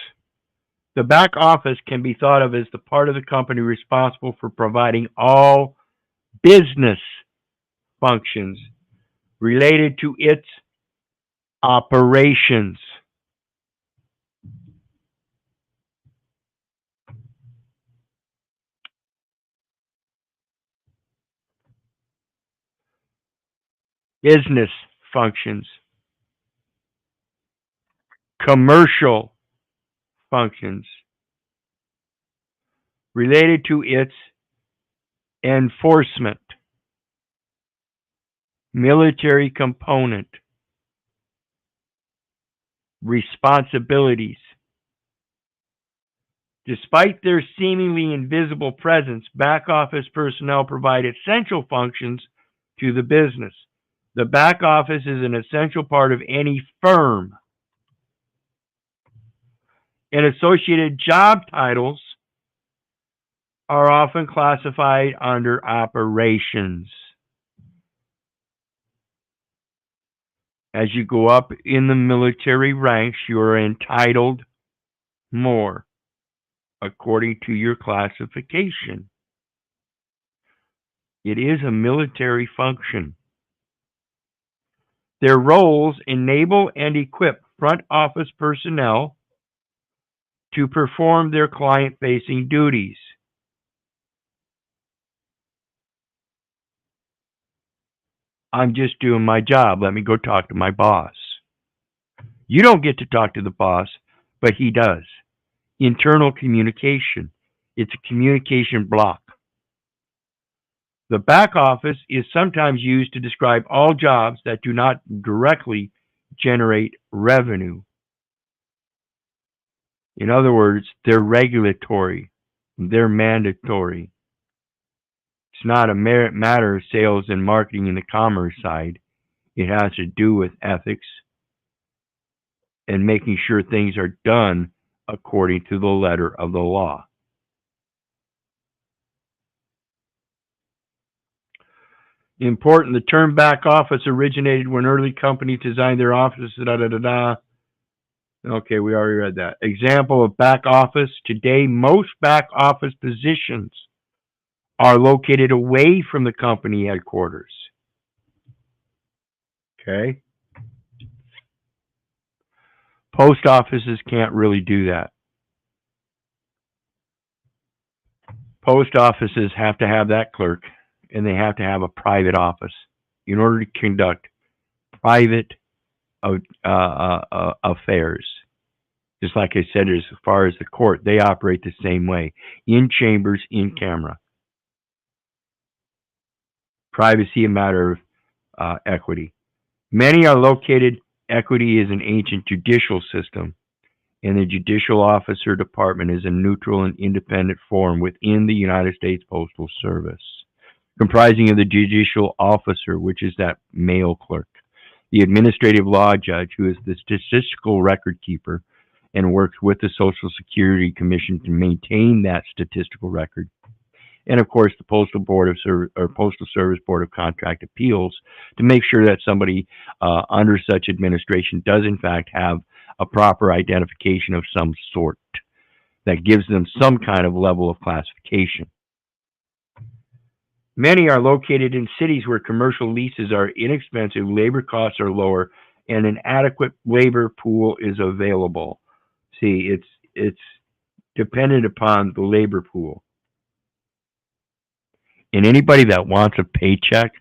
The back office can be thought of as the part of the company responsible for providing all business functions related to its operations. Business functions. Commercial functions related to its enforcement, military component, responsibilities. Despite their seemingly invisible presence, back office personnel provide essential functions to the business. The back office is an essential part of any firm. And associated job titles are often classified under operations. As you go up in the military ranks, you are entitled more according to your classification. It is a military function. Their roles enable and equip front office personnel to perform their client-facing duties. I'm just doing my job. Let me go talk to my boss. You don't get to talk to the boss, but he does. Internal communication. It's a communication block. The back office is sometimes used to describe all jobs that do not directly generate revenue. In other words, they're regulatory. They're mandatory. It's not a matter of sales and marketing in the commerce side. It has to do with ethics and making sure things are done according to the letter of the law. Important, the term back office originated when early companies designed their offices, Okay, we already read that. Example of back office. Today, most back office positions are located away from the company headquarters. Okay? Post offices can't really do that. Post offices have to have that clerk, and they have to have a private office in order to conduct private affairs. Just like I said, as far as the court, they operate the same way. In chambers, in camera. Privacy, a matter of equity. Many are located, equity is an ancient judicial system, and the judicial officer department is a neutral and independent form within the United States Postal Service, comprising of the judicial officer, which is that mail clerk, the administrative law judge, who is the statistical record keeper and works with the Social Security Commission to maintain that statistical record, and of course the Postal Service Board of Contract Appeals to make sure that somebody under such administration does in fact have a proper identification of some sort that gives them some kind of level of classification. Many are located in cities where commercial leases are inexpensive, labor costs are lower, and an adequate labor pool is available. See, it's dependent upon the labor pool. And anybody that wants a paycheck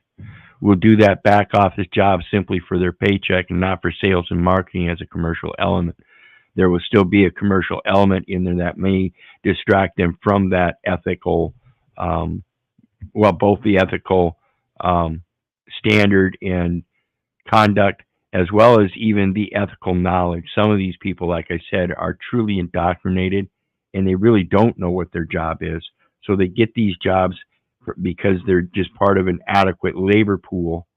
will do that back office job simply for their paycheck and not for sales and marketing as a commercial element. There will still be a commercial element in there that may distract them from that ethical, um, well, both the ethical standard and conduct, as well as even the ethical knowledge. Some of these people, like I said, are truly indoctrinated and they really don't know what their job is. So they get these jobs because they're just part of an adequate labor pool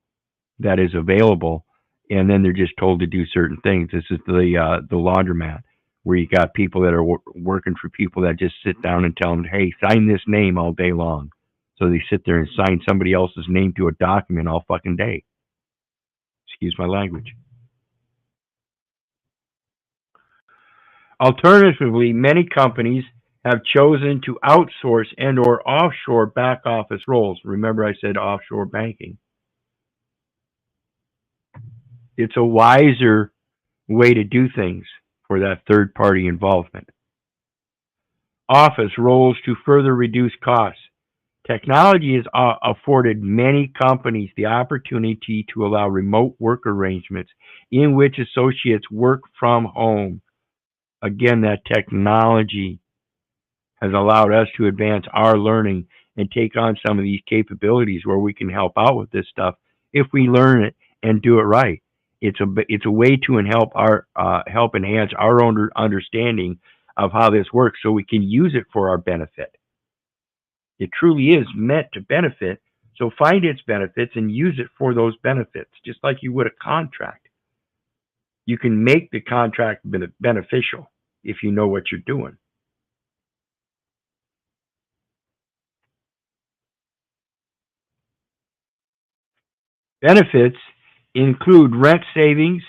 that is available, and then they're just told to do certain things. This is the laundromat where you got people that are working for people that just sit down and tell them, "Hey, sign this name all day long." So they sit there and sign somebody else's name to a document all fucking day. Excuse my language. Alternatively, many companies have chosen to outsource and or offshore back office roles. Remember I said offshore banking. It's a wiser way to do things for that third party involvement. Office roles to further reduce costs. Technology has afforded many companies the opportunity to allow remote work arrangements in which associates work from home. Again, that technology has allowed us to advance our learning and take on some of these capabilities where we can help out with this stuff if we learn it and do it right. It's a way to help enhance our own understanding of how this works so we can use it for our benefit. It truly is meant to benefit, so find its benefits and use it for those benefits, just like you would a contract. You can make the contract beneficial if you know what you're doing. Benefits include rent savings,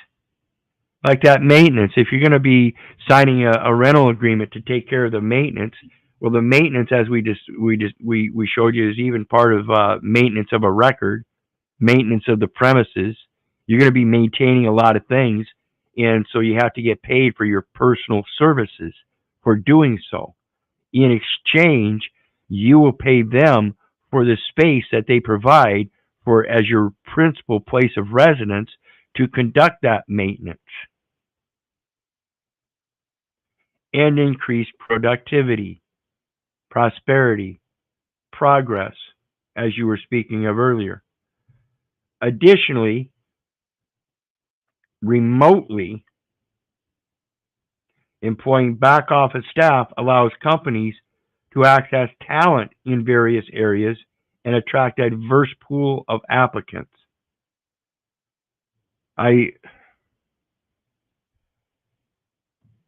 like that maintenance. If you're going to be signing a rental agreement to take care of the maintenance, well, the maintenance, as we showed you, is even part of maintenance of a record, maintenance of the premises. You're going to be maintaining a lot of things, and so you have to get paid for your personal services for doing so. In exchange, you will pay them for the space that they provide for as your principal place of residence to conduct that maintenance and increase productivity, prosperity, progress, as you were speaking of earlier. Additionally, remotely employing back office staff allows companies to access talent in various areas and attract a diverse pool of applicants. I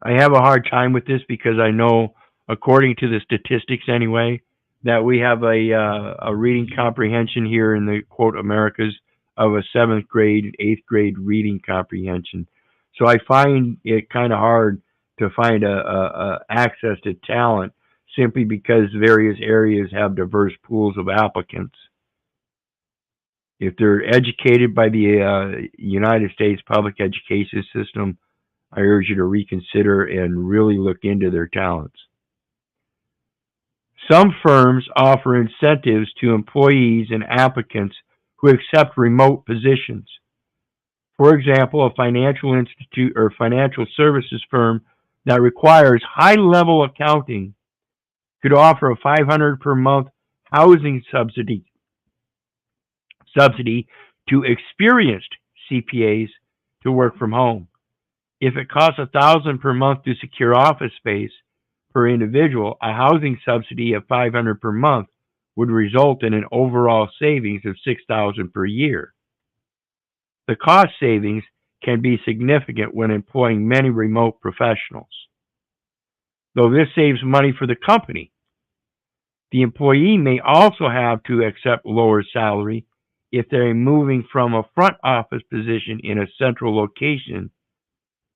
I have a hard time with this because I know, according to the statistics anyway, that we have a reading comprehension here in the quote Americas of a seventh grade, eighth grade reading comprehension. So I find it kind of hard to find a access to talent simply because various areas have diverse pools of applicants. If they're educated by the United States public education system, I urge you to reconsider and really look into their talents. Some firms offer incentives to employees and applicants who accept remote positions. For example, a financial institute or financial services firm that requires high-level accounting could offer a $500 per month housing subsidy to experienced CPAs to work from home. If it costs $1,000 per month to secure office space per individual, a housing subsidy of $500 per month would result in an overall savings of $6,000 per year. The cost savings can be significant when employing many remote professionals. Though this saves money for the company, the employee may also have to accept lower salary if they're moving from a front office position in a central location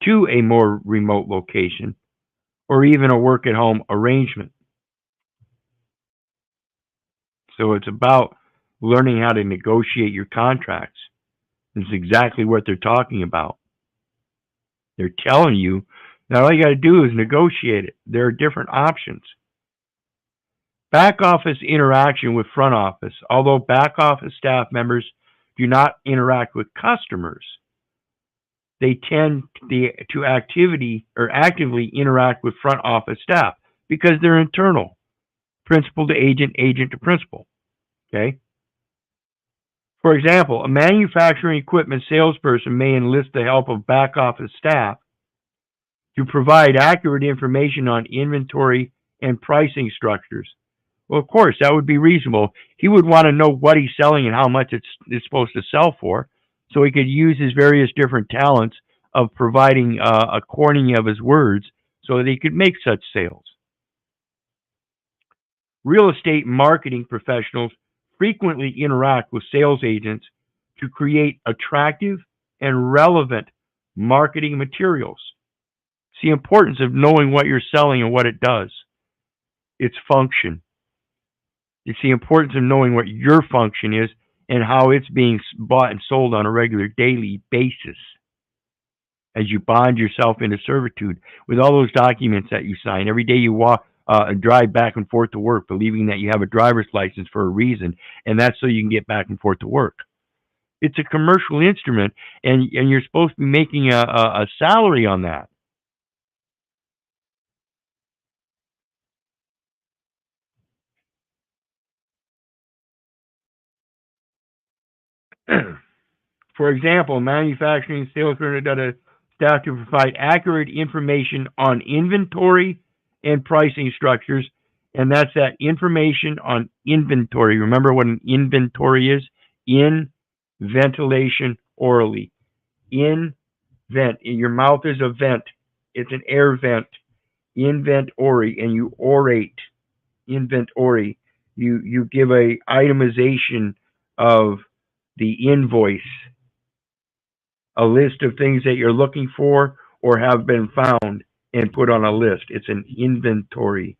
to a more remote location, or even a work at home arrangement. So it's about learning how to negotiate your contracts. This is exactly what they're talking about. They're telling you that all you got to do is negotiate it. There are different options. Back office interaction with front office. Although back office staff members do not interact with customers, they tend to actively interact with front office staff because they're internal, principal to agent, agent to principal. Okay. For example, a manufacturing equipment salesperson may enlist the help of back office staff to provide accurate information on inventory and pricing structures. Well, of course, that would be reasonable. He would want to know what he's selling and how much it's supposed to sell for, so he could use his various different talents of providing a corning of his words so that he could make such sales. Real estate marketing professionals frequently interact with sales agents to create attractive and relevant marketing materials. It's the importance of knowing what you're selling and what it does, its function. It's the importance of knowing what your function is and how it's being bought and sold on a regular daily basis as you bond yourself into servitude with all those documents that you sign. Every day you walk and drive back and forth to work, believing that you have a driver's license for a reason, and that's so you can get back and forth to work. It's a commercial instrument, and you're supposed to be making a salary on that. For example, manufacturing sales staff to provide accurate information on inventory and pricing structures, and that's that information on inventory. Remember what an inventory is? In ventilation orally. In vent. Your mouth is a vent. It's an air vent. Inventory, and you orate. Inventory. You give a itemization of the invoice, a list of things that you're looking for or have been found and put on a list. It's an inventory,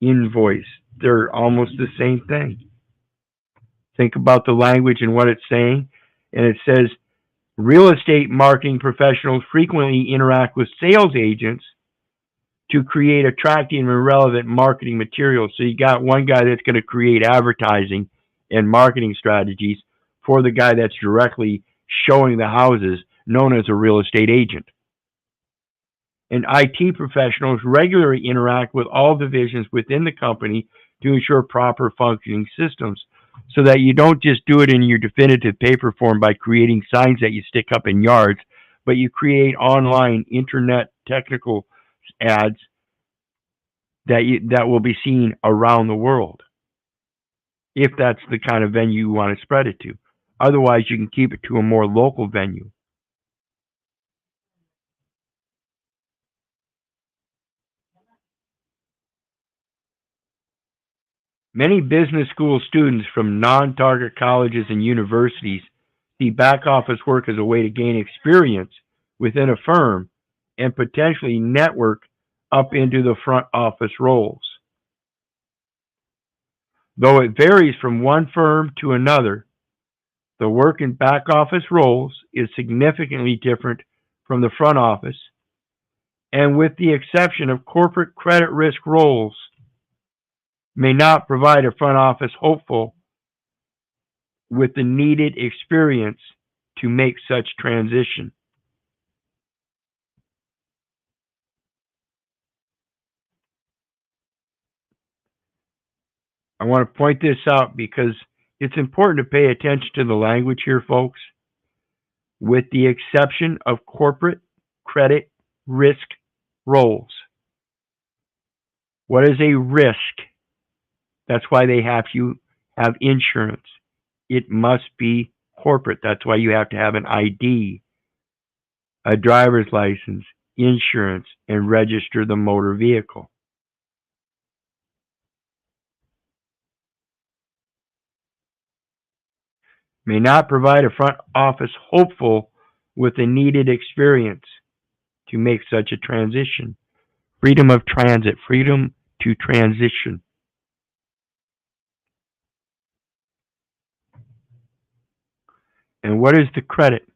invoice. They're almost the same thing. Think about the language and what it's saying. And it says real estate marketing professionals frequently interact with sales agents to create attractive and relevant marketing materials. So you got one guy that's going to create advertising and marketing strategies for the guy that's directly showing the houses, known as a real estate agent. And IT professionals regularly interact with all divisions within the company to ensure proper functioning systems, so that you don't just do it in your definitive paper form by creating signs that you stick up in yards, but you create online internet technical ads that will be seen around the world, if that's the kind of venue you want to spread it to. Otherwise, you can keep it to a more local venue. Many business school students from non-target colleges and universities see back office work as a way to gain experience within a firm and potentially network up into the front office roles. Though it varies from one firm to another, the work in back office roles is significantly different from the front office, and with the exception of corporate credit risk roles, may not provide a front office hopeful with the needed experience to make such transition. I want to point this out because it's important to pay attention to the language here, folks. With the exception of corporate credit risk roles. What is a risk? That's why they have you have insurance. It must be corporate. That's why you have to have an ID, a driver's license, insurance, and register the motor vehicle. May not provide a front office hopeful with the needed experience to make such a transition. Freedom of transit, freedom to transition. And what is the credit?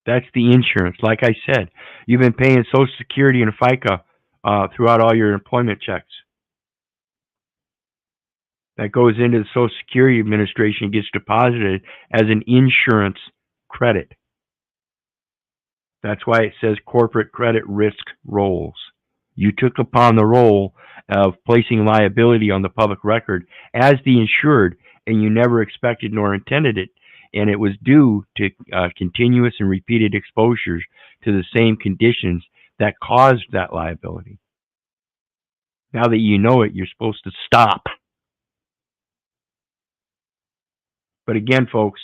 That's the insurance. Like I said, you've been paying Social Security and FICA throughout all your employment checks. That goes into the Social Security Administration and gets deposited as an insurance credit. That's why it says corporate credit risk roles. You took upon the role of placing liability on the public record as the insured, and you never expected nor intended it. And it was due to continuous and repeated exposures to the same conditions that caused that liability. Now that you know it, you're supposed to stop. But again, folks,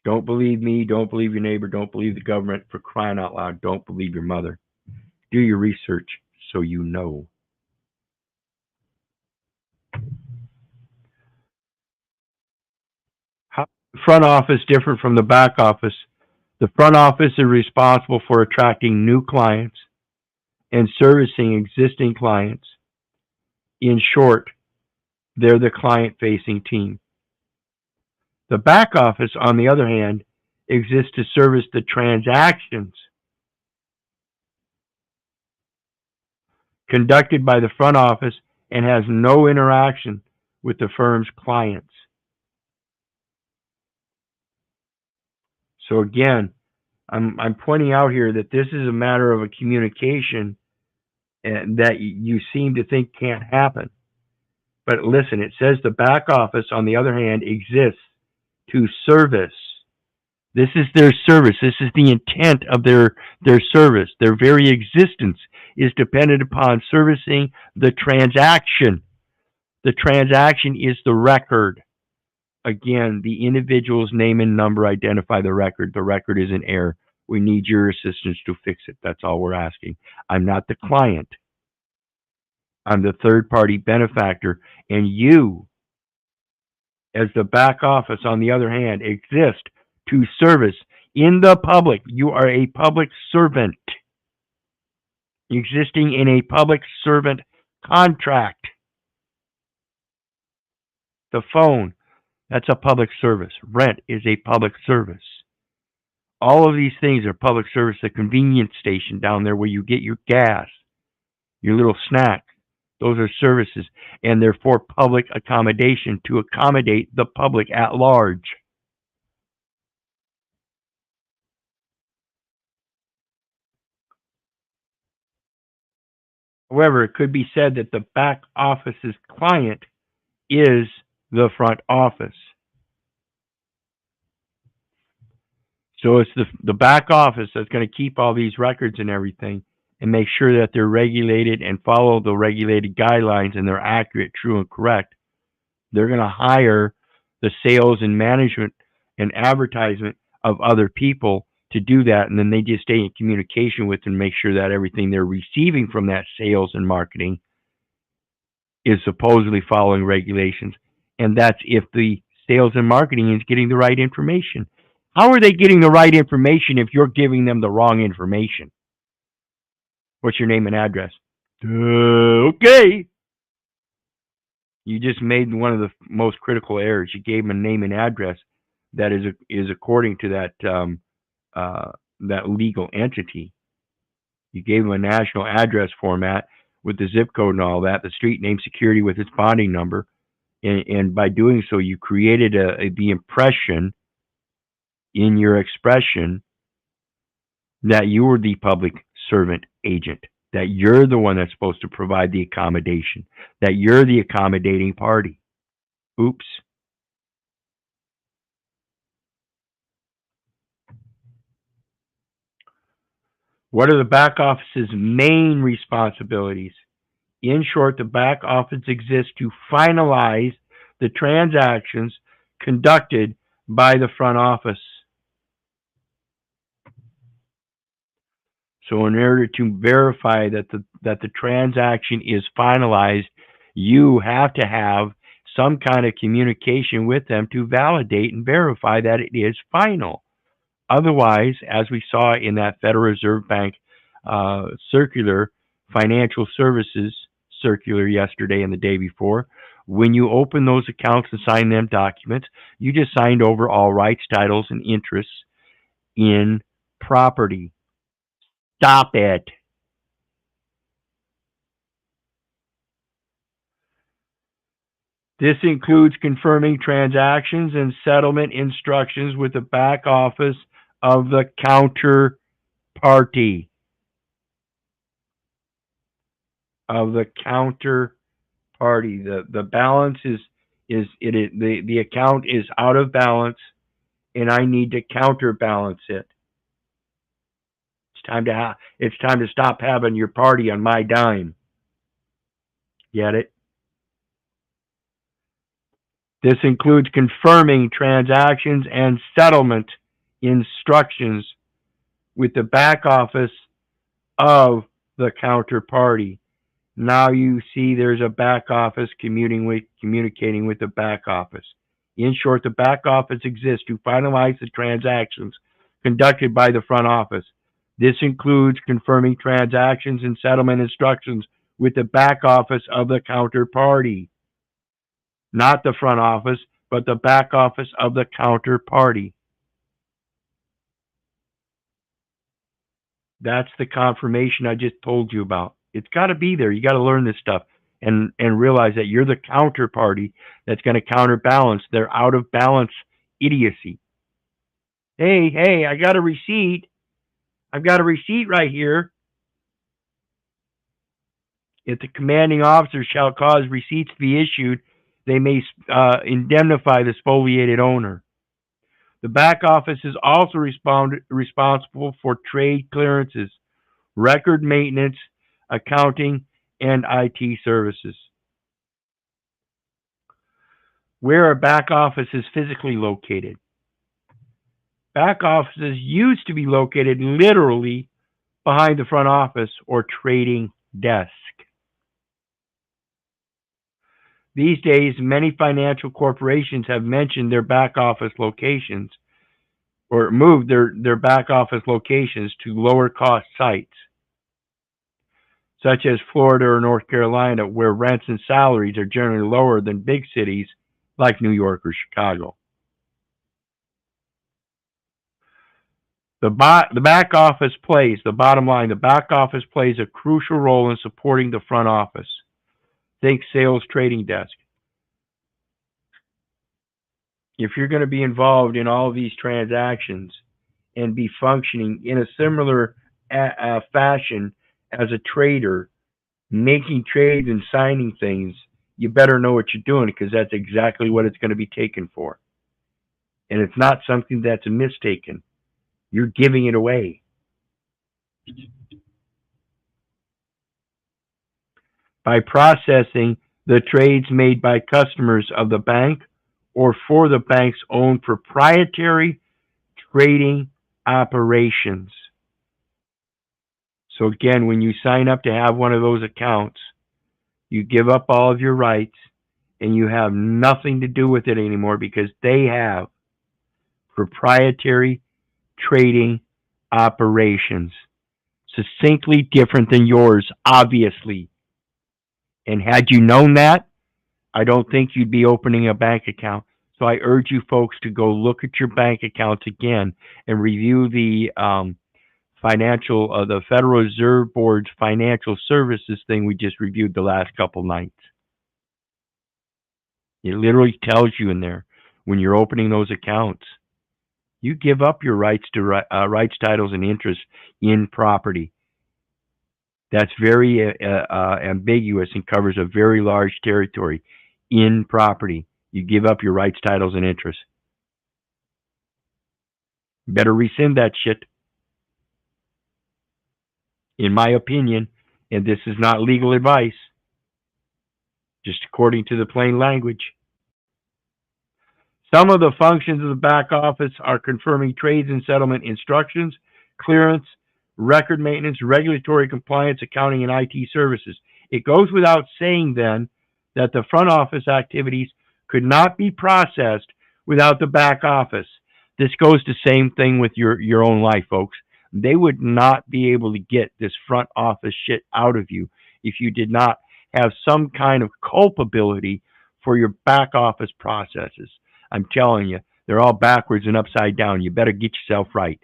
don't believe me, don't believe your neighbor, don't believe the government. For crying out loud, don't believe your mother. Do your research so you know. How the front office different from the back office? The front office is responsible for attracting new clients and servicing existing clients. In short, they're the client-facing team. The back office, on the other hand, exists to service the transactions conducted by the front office and has no interaction with the firm's clients. So again, I'm pointing out here that this is a matter of a communication that you seem to think can't happen. But listen, it says the back office, on the other hand, exists to service. This is their service. This is the intent of their service. Their very existence is dependent upon servicing the transaction. The transaction is the record. Again, the individual's name and number identify the record. The record is in error. We need your assistance to fix it. That's all we're asking. I'm not the client. I'm the third party benefactor. And you, as the back office, on the other hand, exist to service in the public. You are a public servant existing in a public servant contract. The phone, that's a public service. Rent is a public service. All of these things are public service. The convenience station down there where you get your gas, your little snack, those are services, and they're for public accommodation to accommodate the public at large. However, it could be said that the back office's client is the front office. So it's the back office that's going to keep all these records and everything and make sure that they're regulated and follow the regulated guidelines and they're accurate, true, and correct. They're going to hire the sales and management and advertisement of other people to do that, and then they just stay in communication with and make sure that everything they're receiving from that sales and marketing is supposedly following regulations. And that's if the sales and marketing is getting the right information. How are they getting the right information if you're giving them the wrong information? What's your name and address? Okay. You just made one of the most critical errors. You gave them a name and address that is according to that legal entity. You gave them a national address format with the zip code and all that, the street name, security with its bonding number, and by doing so, you created the impression in your expression that you were the public servant agent, that you're the one that's supposed to provide the accommodation, that you're the accommodating party. Oops. What are the back office's main responsibilities? In short, the back office exists to finalize the transactions conducted by the front office. So in order to verify that the transaction is finalized, you have to have some kind of communication with them to validate and verify that it is final. Otherwise, as we saw in that Federal Reserve Bank circular, financial services circular yesterday and the day before, When you open those accounts and sign them documents, you just signed over all rights, titles, and interests in property. Stop it. This includes confirming transactions and settlement instructions with the back office of the counterparty. The balance the account is out of balance, and I need to counterbalance it. It's time to stop having your party on my dime. Get it? This includes confirming transactions and settlement instructions with the back office of the counterparty. Now you see there's a back office communicating with the back office. In short, the back office exists to finalize the transactions conducted by the front office. This includes confirming transactions and settlement instructions with the back office of the counterparty. Not the front office, but the back office of the counterparty. That's the confirmation I just told you about. It's got to be there. You got to learn this stuff and realize that you're the counterparty that's going to counterbalance their out of balance idiocy. Hey, I got a receipt. I've got a receipt right here. If the commanding officer shall cause receipts to be issued, they may indemnify the spoliated owner. The back office is also responsible for trade clearances, record maintenance, accounting, and IT services. Where a back office is physically located. Back offices used to be located literally behind the front office or trading desk. These days, many financial corporations have mentioned their back office locations or moved their back office locations to lower cost sites, such as Florida or North Carolina, where rents and salaries are generally lower than big cities like New York or Chicago. The back office the bottom line, the back office plays a crucial role in supporting the front office. Think sales trading desk. If you're going to be involved in all of these transactions and be functioning in a similar fashion as a trader, making trades and signing things, you better know what you're doing, because that's exactly what it's going to be taken for. And it's not something that's mistaken. You're giving it away. By processing the trades made by customers of the bank or for the bank's own proprietary trading operations. So again, when you sign up to have one of those accounts, you give up all of your rights and you have nothing to do with it anymore, because they have proprietary trading operations. Succinctly different than yours, obviously. And had you known that, I don't think you'd be opening a bank account. So I urge you folks to go look at your bank accounts again and review the the Federal Reserve Board's financial services thing we just reviewed the last couple nights. It literally tells you in there, when you're opening those accounts, you give up your rights to rights, titles, and interests in property. That's very ambiguous and covers a very large territory. In property, you give up your rights, titles, and interests. Better rescind that shit. In my opinion, and this is not legal advice, just according to the plain language. Some of the functions of the back office are confirming trades and settlement instructions, clearance, record maintenance, regulatory compliance, accounting, and IT services. It goes without saying then that the front office activities could not be processed without the back office. This goes the same thing with your own life, folks. They would not be able to get this front office shit out of you if you did not have some kind of culpability for your back office processes. I'm telling you, they're all backwards and upside down. You better get yourself right.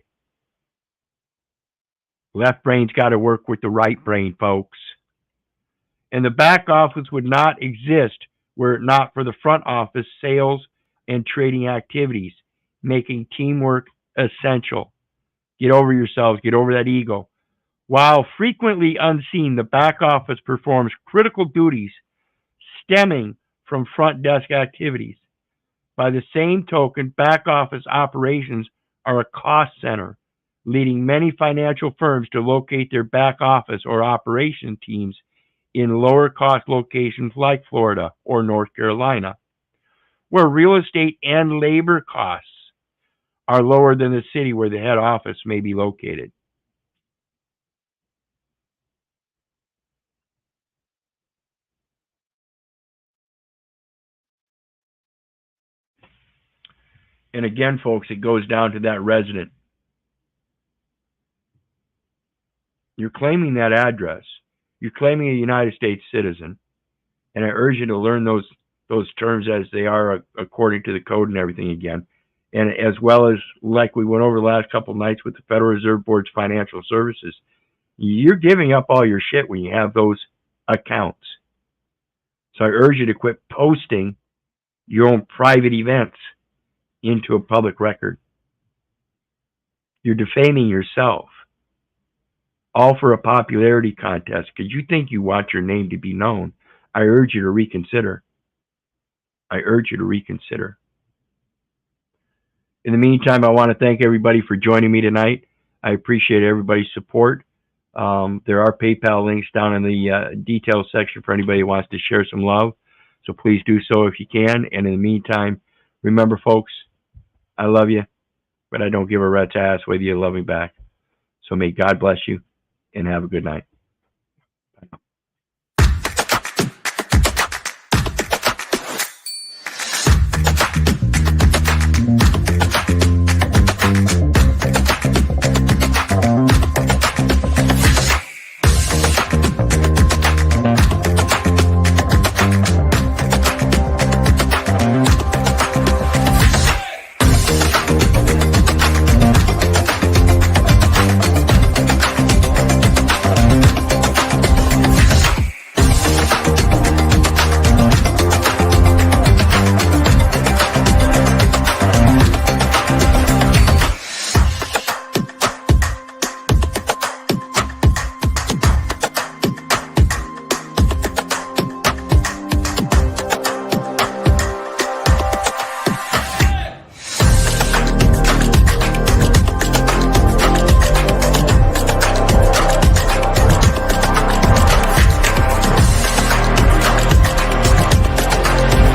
Left brain's got to work with the right brain, folks. And the back office would not exist were it not for the front office sales and trading activities, making teamwork essential. Get over yourselves, get over that ego. While frequently unseen, the back office performs critical duties stemming from front desk activities. By the same token, back office operations are a cost center, leading many financial firms to locate their back office or operation teams in lower cost locations like Florida or North Carolina, where real estate and labor costs are lower than the city where the head office may be located. And again, folks, it goes down to that resident. You're claiming that address. You're claiming a United States citizen. And I urge you to learn those terms as they are according to the code and everything again. And as well as, like we went over the last couple of nights with the Federal Reserve Board's financial services, you're giving up all your shit when you have those accounts. So I urge you to quit posting your own private events into a public record. You're defaming yourself, all for a popularity contest because you think you want your name to be known. I urge you to reconsider. I urge you to reconsider. In the meantime, I want to thank everybody for joining me tonight. I appreciate everybody's support. There are PayPal links down in the details section for anybody who wants to share some love. So please do so if you can. And in the meantime, remember, folks, I love you, but I don't give a rat's ass whether you love me back. So may God bless you and have a good night.